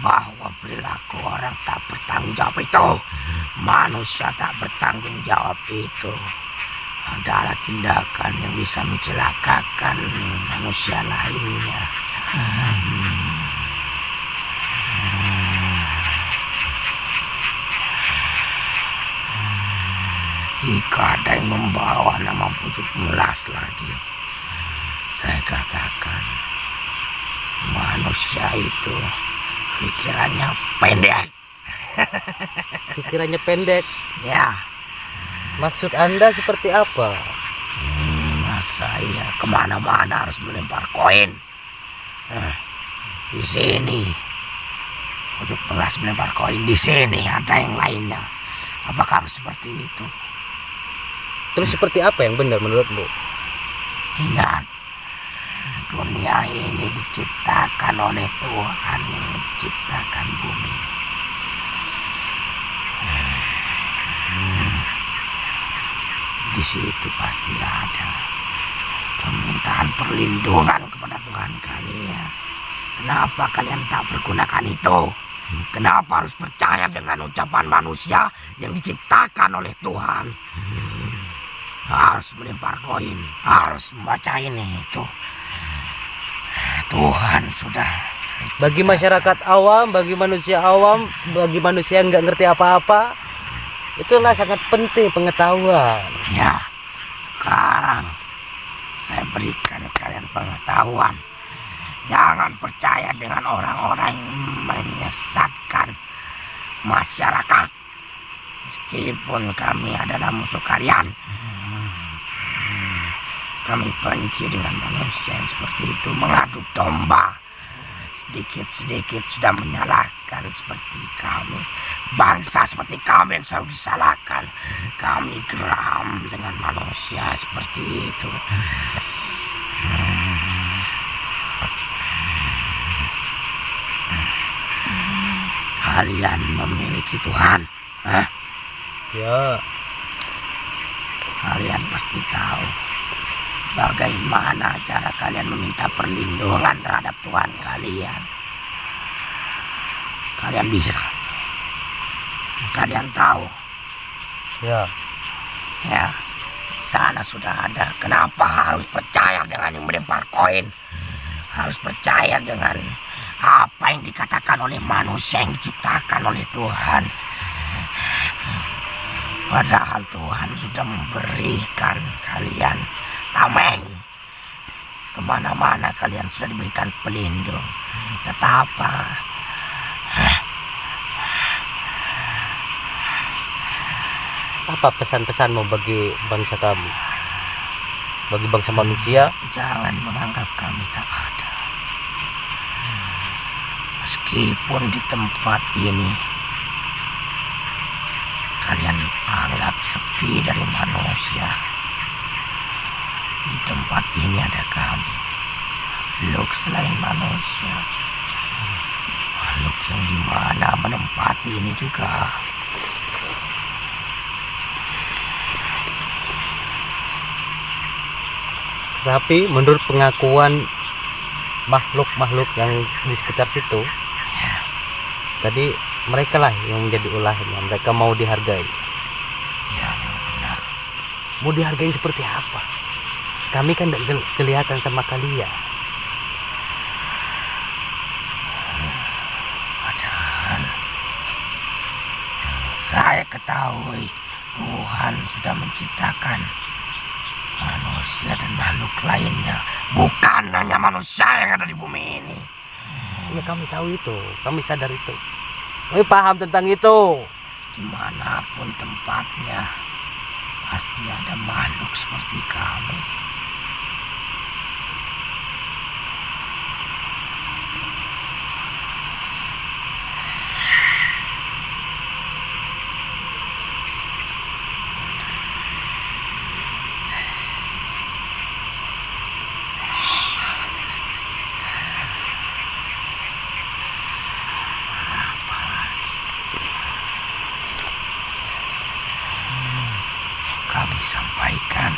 S2: bahwa perilaku orang tak bertanggung jawab itu, manusia tak bertanggung jawab itu adalah tindakan yang bisa mencelakakan manusia lainnya. Jika ada yang membawa nama pucuk melas lagi, saya katakan manusia itu pikirannya pendek.
S1: Pikirannya pendek.
S2: Ya.
S1: Maksud Anda seperti apa?
S2: Saya kemana-mana harus melempar koin. Di sini pucuk melas melempar koin, di sini ada yang lainnya. Apakah harus seperti itu?
S1: Terus seperti apa yang benar menurutmu?
S2: Ingat, dunia ini diciptakan oleh Tuhan yang menciptakan bumi. Di situ pasti ada permintaan perlindungan kepada Tuhan kalian. Kenapa kalian tak pergunakan itu? Kenapa harus percaya dengan ucapan manusia yang diciptakan oleh Tuhan? Harus melempar koin, harus membaca ini itu. Tuhan sudah.
S1: Bagi masyarakat awam, bagi manusia awam, bagi manusia yang nggak ngerti apa-apa, itulah sangat penting pengetahuan.
S2: Ya, sekarang saya berikan kalian pengetahuan. Jangan percaya dengan orang-orang yang menyesatkan masyarakat. Meskipun kami adalah musuh kalian, kami benci dengan manusia yang seperti itu, mengadu domba. Sedikit-sedikit sudah menyalahkan seperti kami. Bangsa seperti kami yang selalu disalahkan. Kami geram dengan manusia seperti itu. Kalian memiliki Tuhan, hah?
S1: Ya,
S2: Kalian pasti tahu bagaimana cara kalian meminta perlindungan terhadap Tuhan kalian. Kalian bisa. Kalian tahu.
S1: ya.
S2: Ya, sana sudah ada. Kenapa harus percaya dengan yang melempar koin? Harus percaya dengan apa yang dikatakan oleh manusia yang diciptakan oleh Tuhan. Padahal Tuhan sudah memberikan kalian tameng. Kemana-mana kalian sudah diberikan pelindung. Tetapa
S1: Apa pesan-pesanmu bagi bangsa kami? Bagi bangsa manusia?
S2: jangan menganggap kami tak ada. Meskipun di tempat ini kalian anggap sepi dari manusia, di tempat ini ada kami, makhluk selain manusia, makhluk yang dimana menempati ini juga.
S1: Tapi menurut pengakuan makhluk-makhluk yang di sekitar situ, tadi mereka lah yang menjadi ulahnya. Mereka mau dihargai.
S2: Ya, benar.
S1: Mau dihargai seperti apa? Kami kan tidak kelihatan sama kalian.
S2: Padahal saya ketahui Tuhan sudah menciptakan manusia dan makhluk lainnya, bukan hanya manusia yang ada di bumi ini.
S1: Ya kami tahu itu, kami sadar itu. Kami paham tentang itu.
S2: Dimanapun tempatnya, pasti ada makhluk seperti kami. Kami sampaikan,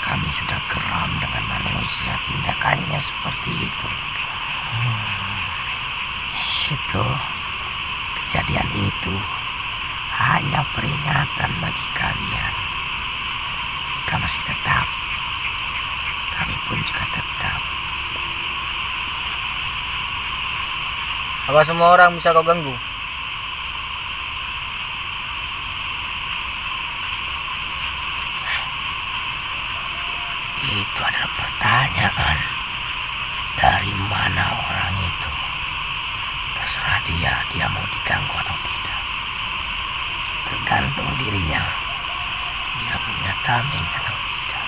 S2: kami sudah geram dengan manusia tindakannya seperti itu. Itu, kejadian itu hanya peringatan bagi kalian. Jika masih tetap, kami pun juga tetap.
S6: Apa semua orang bisa kau ganggu?
S2: Itu adalah pertanyaan. Dari mana orang itu? Terserah dia mau diganggu atau tidak. Tergantung dirinya. Dia punya tameng atau tidak.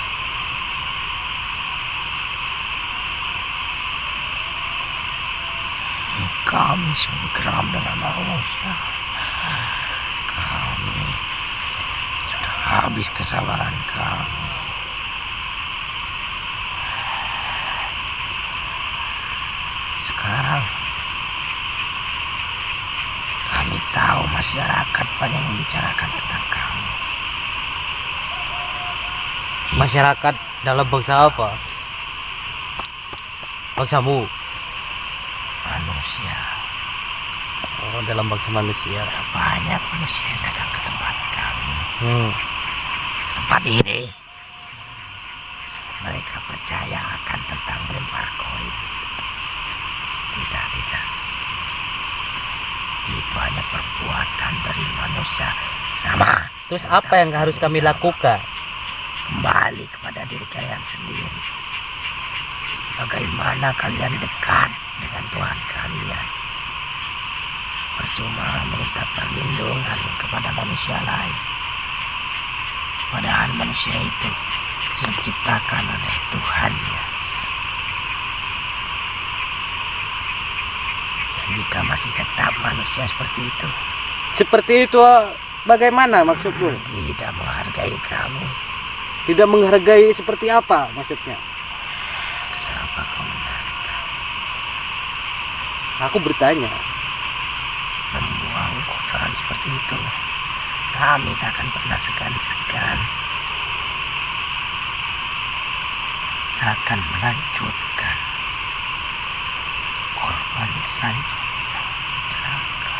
S2: Kami sungguh geram dengan manusia. Kami sudah habis kesabaran kami. sekarang kami tahu masyarakat banyak membicarakan tentang kamu.
S1: Masyarakat dalam bangsa apa? Bangsamu?
S2: Manusia.
S1: Oh, dalam bangsa manusia.
S2: Banyak manusia yang datang ke tempat kami. Tempat ini. Mereka percaya akan tentang melempar koin. Tidak. Itu hanya perbuatan dari manusia sama.
S1: Terus apa yang harus kami lakukan?
S2: Kembali kepada diri kalian sendiri. Bagaimana kalian dekat dengan Tuhan kalian? Percuma meminta perlindungan kepada manusia lain. Padahal manusia itu sudah diciptakan oleh Tuhannya. Dan jika masih tetap manusia seperti itu,
S6: Seperti itu bagaimana maksudmu?
S2: tidak menghargai kami,
S6: Tidak menghargai seperti apa maksudnya?
S2: kenapa kau menantang?
S6: Aku bertanya.
S2: Membuang kotoran seperti itu, kami tak akan pernah segan-segan akan melanjutkan korban selanjutnya. Celaka.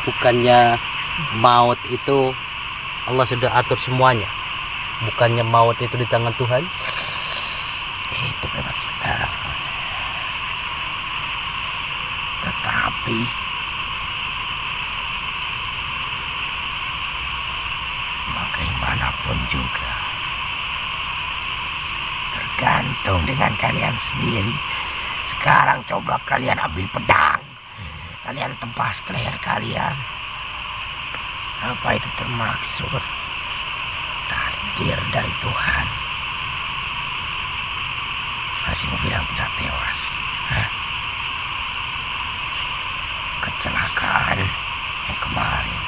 S1: Bukannya maut itu Allah sudah atur semuanya? Bukannya maut itu di tangan Tuhan?
S2: Itu memang benar. Tetapi bagaimanapun juga tergantung dengan kalian sendiri. Sekarang coba kalian ambil pedang, kalian tebas ke leher kalian. Apa itu termaksud takdir dari Tuhan? Masih mau bilang tidak tewas? Hah? Kecelakaan yang kemarin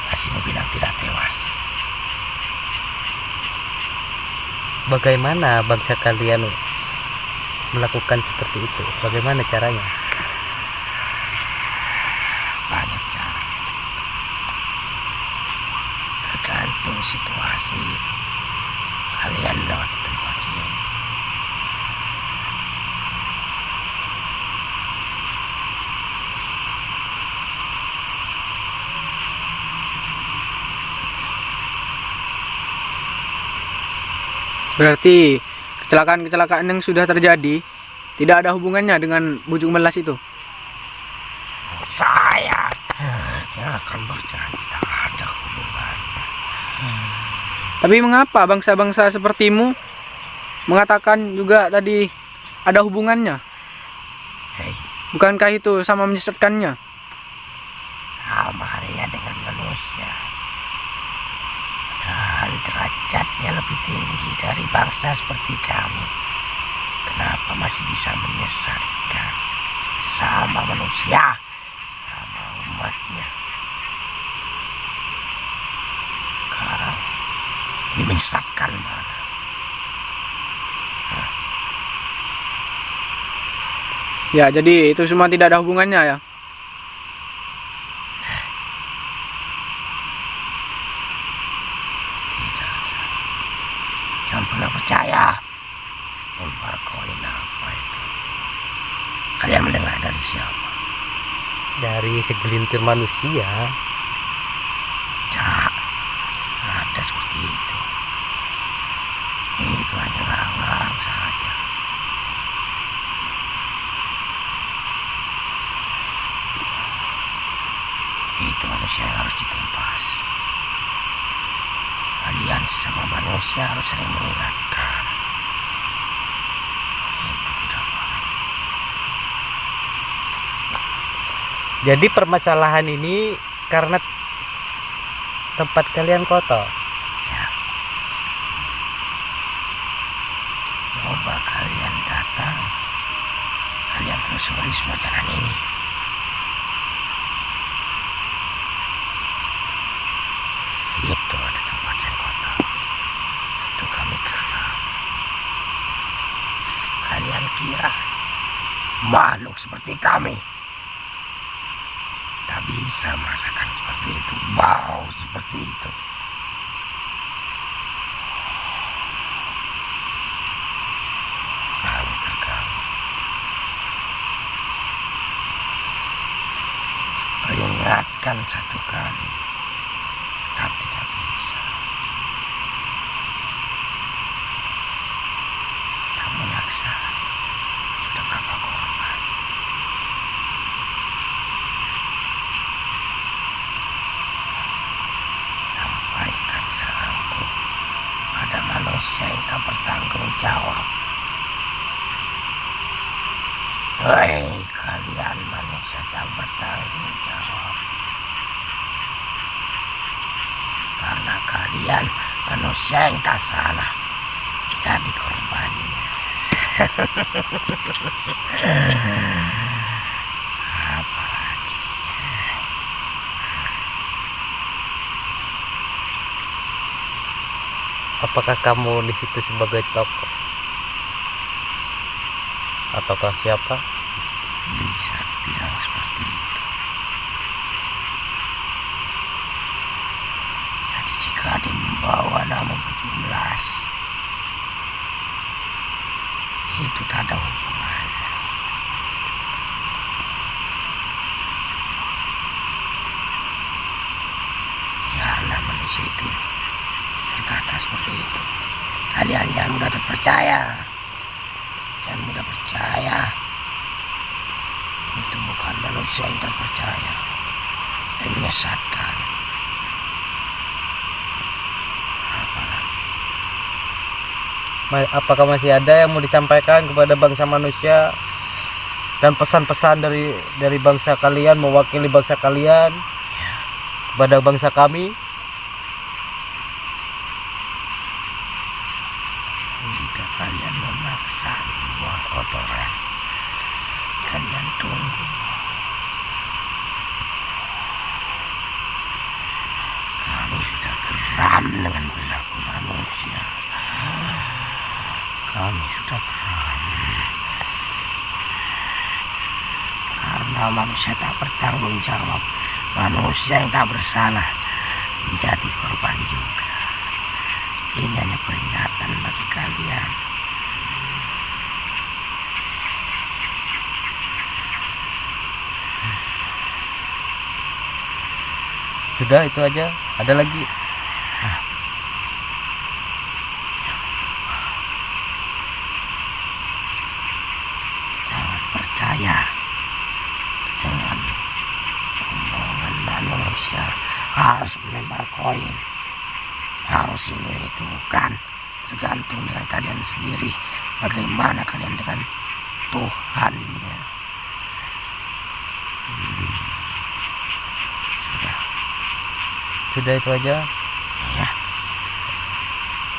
S2: masih mau bilang tidak tewas?
S1: Bagaimana bangsa kalian melakukan seperti itu? Bagaimana caranya?
S2: Banyak cara, tergantung situasi kalian lewat tempat ini.
S6: Berarti kecelakaan-kecelakaan yang sudah terjadi tidak ada hubungannya dengan Bujung Melas itu.
S2: Saya yang akan berjanji tak ada hubungannya.
S6: Tapi mengapa bangsa-bangsa sepertimu mengatakan juga tadi ada hubungannya?
S2: Hei,
S6: Bukankah itu sama menyesatkannya?
S2: sama halnya dengan manusia. Padahal derajatnya lebih tinggi dari bangsa seperti kami. Kenapa masih bisa menyesatkan sama manusia, sama umatnya? Sekarang lebih menyesatkan mana?
S6: Ya, jadi itu semua tidak ada hubungannya ya.
S2: Tidak. Jangan pernah percaya. Lempar koin apa itu? Kalian mendengar dari siapa?
S1: Dari segelintir manusia.
S2: Tak ada seperti itu. Itu hanya ngarang-ngarang saja. Itu manusia yang harus ditumpas. Kalian sesama manusia harus sering mengingatkan. Itu tidak baik.
S1: Jadi permasalahan ini karena tempat kalian kotor.
S2: Ya. Coba kalian datang. Kalian telusuri semua jalan ini. Situ ada tempat makhluk seperti kami tak bisa merasakan seperti itu, bau seperti itu. Kami terganggu. Peringatkan satu kali, tetap tidak bisa. Tak memaksa. Sudah berapa korban? Sampaikan salamku pada manusia yang tak bertanggung jawab. Hei kalian manusia tak bertanggung jawab, karena kalian manusia yang tak salah jadi korbannya. Apalagi
S1: Apakah kamu di situ sebagai tokoh? Ataukah siapa?
S2: bisa bilang seperti itu. Jadi jika ada yang membawa nama berjumlah, itu tak ada hubungannya. Biarlah manusia itu berkata seperti itu. Kalian jangan mudah terpercaya. Jangan mudah percaya. Itu bukan manusia yang terpercaya, yang menyesatkan.
S1: Apakah masih ada yang mau disampaikan kepada bangsa manusia dan pesan-pesan dari bangsa kalian, mewakili bangsa kalian kepada bangsa kami?
S2: Jika kalian memaksa buang kotoran, kalian tunggu. Kami sudah geram dengan perilaku manusia. Kami sudah geram karena manusia tak bertanggung jawab. Manusia yang tak bersalah menjadi korban juga. Ini hanya peringatan bagi kalian.
S1: Sudah, itu aja. Ada lagi?
S2: Jangan percaya dengan omongan manusia harus melempar koin, harus ini itu, bukan. Tergantung dengan kalian sendiri, bagaimana kalian dengan Tuhannya.
S1: Sudah, itu aja.
S2: Ya,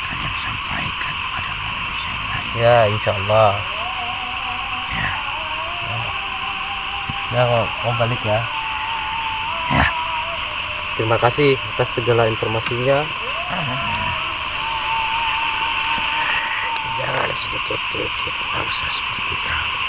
S2: kalian sampaikan pada manusia yang lain.
S1: Ya, insya Allah.
S2: Ya,
S1: Ya, mau balik ya.
S2: ya.
S1: Terima kasih atas segala informasinya.
S2: Jangan sedikit-sedikit bangsa seperti kami.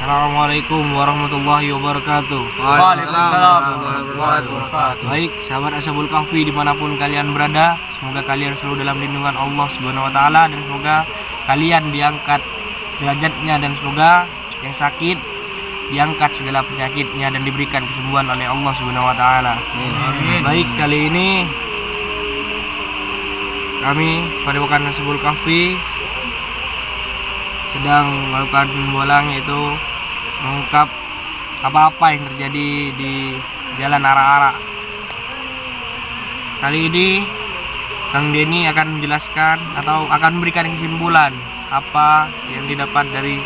S6: Assalamualaikum warahmatullahi wabarakatuh.
S5: Waalaikumsalam warahmatullahi wabarakatuh.
S6: Baik, sahabat Ashabul Kahfi dimanapun kalian berada, semoga kalian selalu dalam lindungan Allah Subhanahu Wa Taala dan semoga kalian diangkat derajatnya dan semoga yang sakit diangkat segala penyakitnya dan diberikan kesembuhan oleh Allah Subhanahu Wa Taala. Baik, kali ini kami Padepokan Ashabul Kahfi sedang melakukan pembolang, yaitu mengungkap apa-apa yang terjadi di Jalan Ara-Ara. Kali ini Kang Denny akan menjelaskan atau akan memberikan kesimpulan apa yang didapat dari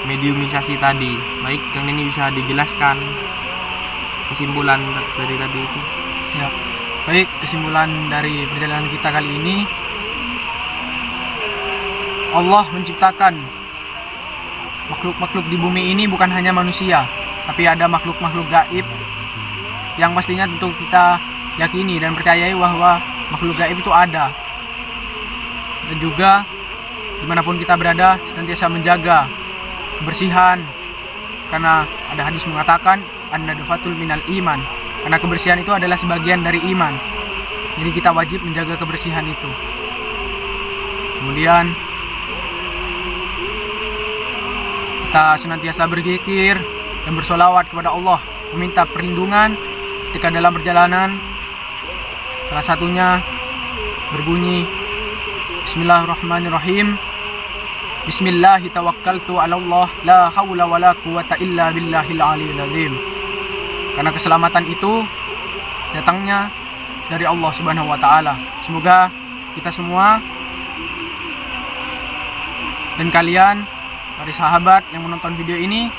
S6: mediumisasi tadi. Baik, Kang Denny bisa dijelaskan kesimpulan dari tadi itu.
S9: Ya. Baik, kesimpulan dari perjalanan kita kali ini, Allah menciptakan makhluk-makhluk di bumi ini bukan hanya manusia, tapi ada makhluk-makhluk gaib yang pastinya tentu kita yakini dan percayai bahwa makhluk gaib itu ada. Dan juga dimanapun kita berada senantiasa menjaga kebersihan, karena ada hadis mengatakan an-nadfatul minal iman, karena kebersihan itu adalah sebagian dari iman. Jadi kita wajib menjaga kebersihan itu. Kemudian kita senantiasa berzikir dan bersolawat kepada Allah, meminta perlindungan ketika dalam perjalanan. Salah satunya berbunyi Bismillahirrahmanirrahim. Bismillahi tawakkaltu ala Allah, la hawla wa la quwata illa billahil aliyil azim. Karena keselamatan itu datangnya dari Allah Subhanahu wa taala. Semoga kita semua dan kalian, para sahabat yang menonton video ini,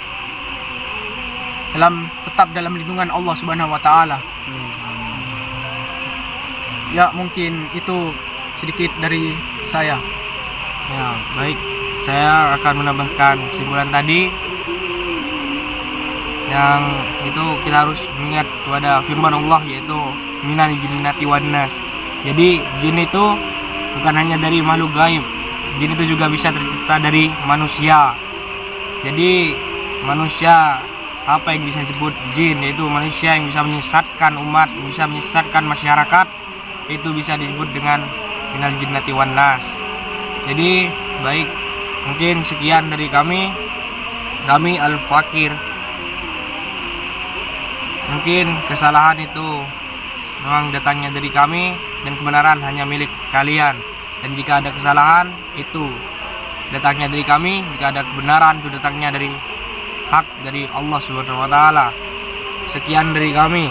S9: tetap dalam lindungan Allah Subhanahu wa taala. Ya, mungkin itu sedikit dari saya.
S6: Ya, baik. Saya akan menambahkan kesimpulan tadi, yang itu kita harus mengingat kepada firman Allah, yaitu minal jinnati wan nas. Jadi jin itu bukan hanya dari makhluk gaib, jin itu juga bisa tercipta dari manusia. Jadi manusia, apa yang bisa disebut jin, yaitu manusia yang bisa menyesatkan umat, bisa menyesatkan masyarakat, itu bisa disebut dengan minal jinnati wan nas. Jadi baik, mungkin sekian dari kami Al-Fakir. Mungkin kesalahan itu memang datangnya dari kami dan kebenaran hanya milik kalian. Dan jika ada kesalahan itu datangnya dari kami, jika ada kebenaran itu datangnya dari hak dari Allah Subhanahu wa taala. Sekian dari kami.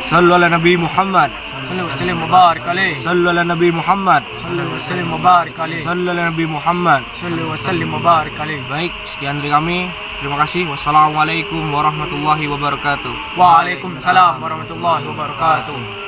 S6: Sallu ala Nabi Muhammad.
S9: Sallu wasallim mubarak alaih.
S6: Sallu ala Nabi Muhammad.
S9: Sallu wasallim mubarak alaih.
S6: Sallu ala Nabi Muhammad.
S9: Sallu wasallim mubarak alaih.
S6: Baik, sekian dari kami. Terima kasih. Wassalamualaikum warahmatullahi wabarakatuh.
S9: Waalaikumsalam warahmatullahi wabarakatuh.